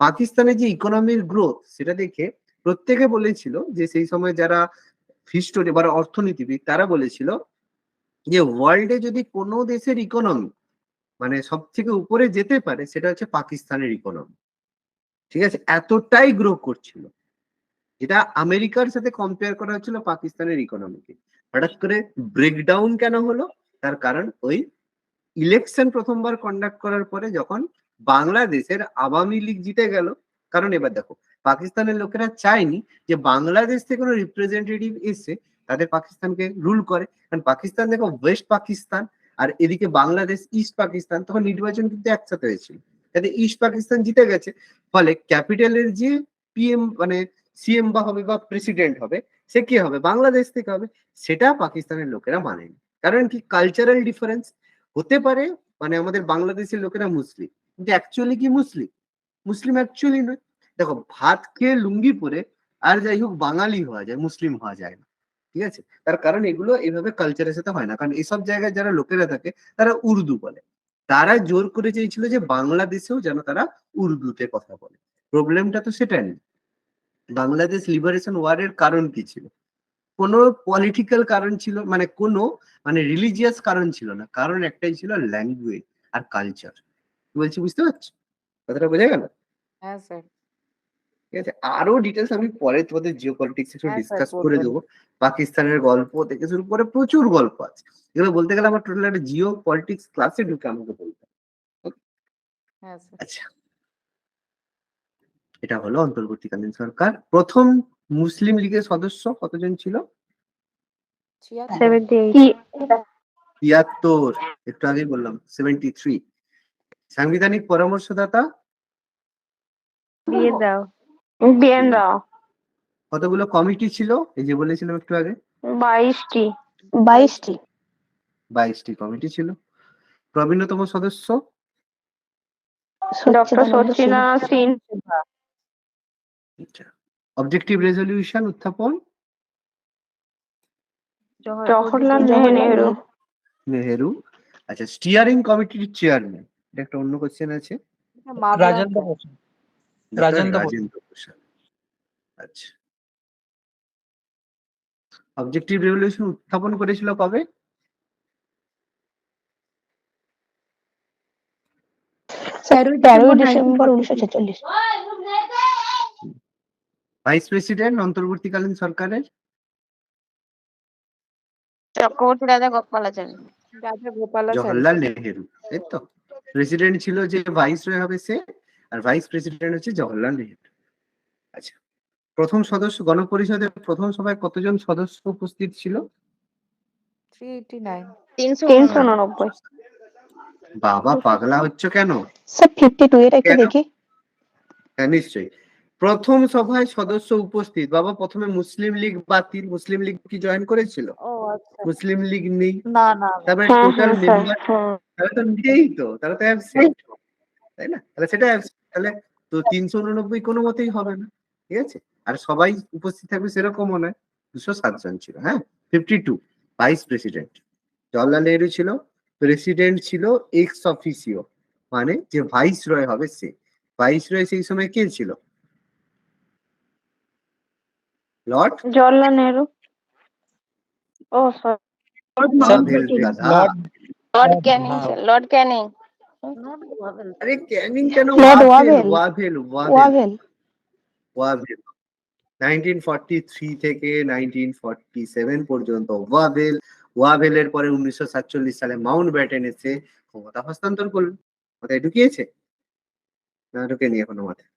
পাকিস্তানের যে ইকোনমির গ্রোথ, সেটা দেখে প্রত্যেকে বলেছিল, যে সেই সময় যারা হিস্টোরি বা অর্থনীতিবিদ, তারা বলেছিল যে ওয়ার্ল্ডে যদি কোনো দেশের ইকোনমি মানে সব থেকে উপরে যেতে পারে, সেটা হচ্ছে পাকিস্তানের ইকোনমি। ঠিক আছে, এতটাই গ্রো করছিল, যেটা আমেরিকার সাথে কম্পেয়ার করা হচ্ছিল পাকিস্তানের ইকোনমিকে। হঠাৎ করে ব্রেকডাউন কেন হলো? তার কারণ ওই ইলেকশন প্রথমবার কন্ডাক্ট করার পরে যখন বাংলাদেশের আওয়ামী লীগ জিতে গেল। কারণ এবার দেখো, পাকিস্তানের লোকেরা চায়নি যে বাংলাদেশ থেকে কোনো রিপ্রেজেন্টেটিভ এসে তাদের পাকিস্তানকে রুল করে। কারণ পাকিস্তান দেখো ওয়েস্ট পাকিস্তান, আর এদিকে বাংলাদেশ ইস্ট পাকিস্তান, তখন নির্বাচন কিন্তু একসাথে হয়েছিল, যাতে ইস্ট পাকিস্তান জিতে গেছে। ফলে ক্যাপিটালের যে পিএম মানে সিএম বা হবে বা প্রেসিডেন্ট হবে, সে কি হবে, বাংলাদেশ থেকে হবে। সেটা পাকিস্তানের লোকেরা মানেনি। কারণ কি, কালচারাল ডিফারেন্স। হতে পারে মানে আমাদের বাংলাদেশের লোকেরা মুসলিম, কিন্তু অ্যাকচুয়ালি কি মুসলিম? মুসলিম অ্যাকচুয়ালি নয়। দেখো, ভাত খেয়ে লুঙ্গি পরে আর যাই হোক বাঙালি হওয়া যায়, মুসলিম হওয়া যায় না। ঠিক আছে, তার কারণ এগুলো এইভাবে কালচারের সাথে হয় না। কারণ এইসব জায়গায় যারা লোকেরা থাকে তারা উর্দু বলে, তারা জোর করে চেয়েছিল যে বাংলাদেশেও যেন তারা উর্দুতে কথা বলে। প্রবলেমটা তো সেটা নেই। বাংলাদেশ লিবারেশন ওয়ারের কারণ কি ছিল? কোনো পলিটিক্যাল কারণ ছিল, মানে কোনো রিলিজিয়াস কারণ ছিল না। কারণ একটাই ছিল, ল্যাঙ্গুয়েজ আর কালচার। বলছি বুঝতে পারছো? কথাটা বোঝা গেল? হ্যাঁ স্যার। ঠিক আছে, আরো ডিটেলস আমি পরে তোমাদের জিও পলিটিক্স একটু হ্যাঁ স্যার, ডিসকাস করে বলবেন। দেবো। পাকিস্তানের গল্প থেকে শুরু করে প্রচুর গল্প আছে, এগুলো বলতে গেলে আমার টোটাল একটা জিও পলিটিক্স ক্লাসে ঢুকে আমাকে বলতে হবে। হ্যাঁ স্যার। আচ্ছা, এটা হলো অন্তর্বর্তীকালীন সরকার। প্রথম মুসলিম লীগের সদস্য কতজন ছিল? 78 73। একটু আগেই বললাম 73। সাংবিধানিক পরামর্শদাতা দিয়ে দাও। বিএন রাও। কতগুলো কমিটি ছিল? এই যে বলেছিলাম একটু আগে, 22টি। 22টি কমিটি ছিল। প্রবীণতম সদস্য ডক্টর সচিনারায়ণ সিং। অবজেক্টিভ রেজলিউশন উত্থাপন জওহরলাল নেহেরু। নেহেরু। আচ্ছা, স্টিয়ারিং কমিটির চেয়ারম্যান, এটা একটা অন্য কোশ্চেন আছে, রাজেন্দ্র প্রসাদ। রাজেন্দ্র প্রসাদ। রাজেন্দ্র প্রসাদ। আচ্ছা, অবজেক্টিভ রেভলিউশন উত্থাপন করেছিল কবে? 13ই ডিসেম্বর 1946। ভাইস প্রেসিডেন্ট অন্তর্বর্তীকালীন সরকারের? চক্রবর্তী রাজা গোপালাচারী। রাজা গোপালাচারী। জওহরলাল নেহেরু, তাই তো? প্রেসিডেন্ট ছিল যে ভাইস রয় হবে সে, আর ভাইস প্রেসিডেন্ট হচ্ছে জওহরলাল নেহেরু। আচ্ছা, প্রথম সদস্য গণপরিষদের প্রথম সভায় কতজন সদস্য উপস্থিত ছিল? 389। 389। বাবা পাগলা হচ্ছে কেন? স্যার 52 এর একটু কেন? দেখি। হ্যাঁ নিশ্চয়ই। প্রথম সভায় সদস্য উপস্থিত, বাবা প্রথমে মুসলিম লীগ বাতিল, মুসলিম লীগ কি জয়েন করেছিল? ও আচ্ছা। মুসলিম লীগ নেই, না না। তারপরে হ্যাঁ টোটাল হ্যাঁ স্যার। মেম্বার তারা তো নেই, তো তারা তো অ্যাবসেন্ট, তাই না? তাহলে সেটা absent, তাহলে তো 389 কোনো মতেই হবে না। ঠিক আছে, আর সবাই উপস্থিত থাকবে সেরকমও নয়, 207 জন ছিল। হ্যাঁ, 52। ভাইস প্রেসিডেন্ট জওহরলাল নেহেরু ছিল। প্রেসিডেন্ট ছিল এক্স অফিসিও, মানে যে ভাইস রয় হবে সে। ভাইস রয় সেই সময় কে ছিল? লর্ড জওহরলাল নেহেরু। ও সরি। ওয়াভেল দাদা। লর্ড ক্যানিং। লর্ড ক্যানিং। আরে ক্যানিং কেন? Lord Wavell Wavell. Wavell Wavell. Wavell. 1943 থেকে 1947 পর্যন্ত ওয়াভেল। ওয়াভেলের পরে 1947 সালে মাউন্ট ব্যাটেন এসে ক্ষমতা হস্তান্তর করলো। মাথায় ঢুকিয়েছে না? ঢুকেনি এখনো মাথায়।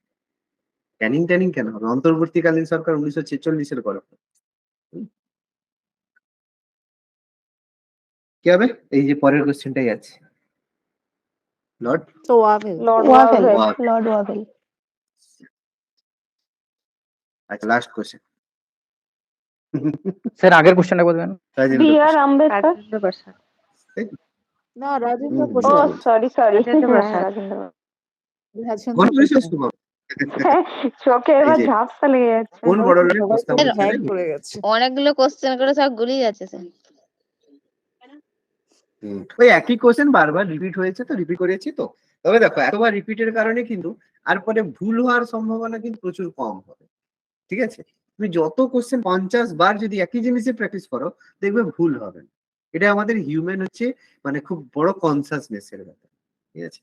ক্যানিং ট্যানিং কেন হবে? অন্তর্বর্তীকালীন সরকার 1946-এর গল্প। কি হবে? এই যে পরের কোশ্চেনটাই আছে, লর্ড তো Wavell. Lord Wavell. Wavell. Lord Wavell. আচ্ছা, লাস্ট কোশ্চেন। স্যার আগের কোশ্চেনটা বলবেন। B R Ambedkar. রাজেন্দ্র প্রসাদ। না, রাজেন্দ্র ও প্রসাদ। সরি। রাজেন্দ্র হ্যাঁ প্রসাদ। রাজেন্দ্র। রাজেন্দ্র গণপরিষদ প্রসাদ। শুভ। হ্যাঁ, চোখে এবার এই যে, ঝাপসা লেগে যাচ্ছে। কোন বড় লোকের প্রস্তাব সবাই তো বলছে? হ্যাং করে গেছে। অনেকগুলো কোশ্চেন করে সব গুলিয়ে যাচ্ছে স্যার। ওই একই কোশ্চেন বারবার রিপিট হয়েছে, তো রিপিট করেছি তো। তবে দেখো, এতবার রিপিটের কারণে কিন্তু আর পরে ভুল হওয়ার সম্ভাবনা কিন্তু প্রচুর কম হবে। ঠিক আছে, তুমি যত কোশ্চেন 50 বার যদি একই জিনিসে প্র্যাকটিস করো, দেখবে ভুল হবে না। এটা আমাদের হিউম্যান হচ্ছে খুব বড় কনসাসনেস এর ব্যাপার। ঠিক আছে।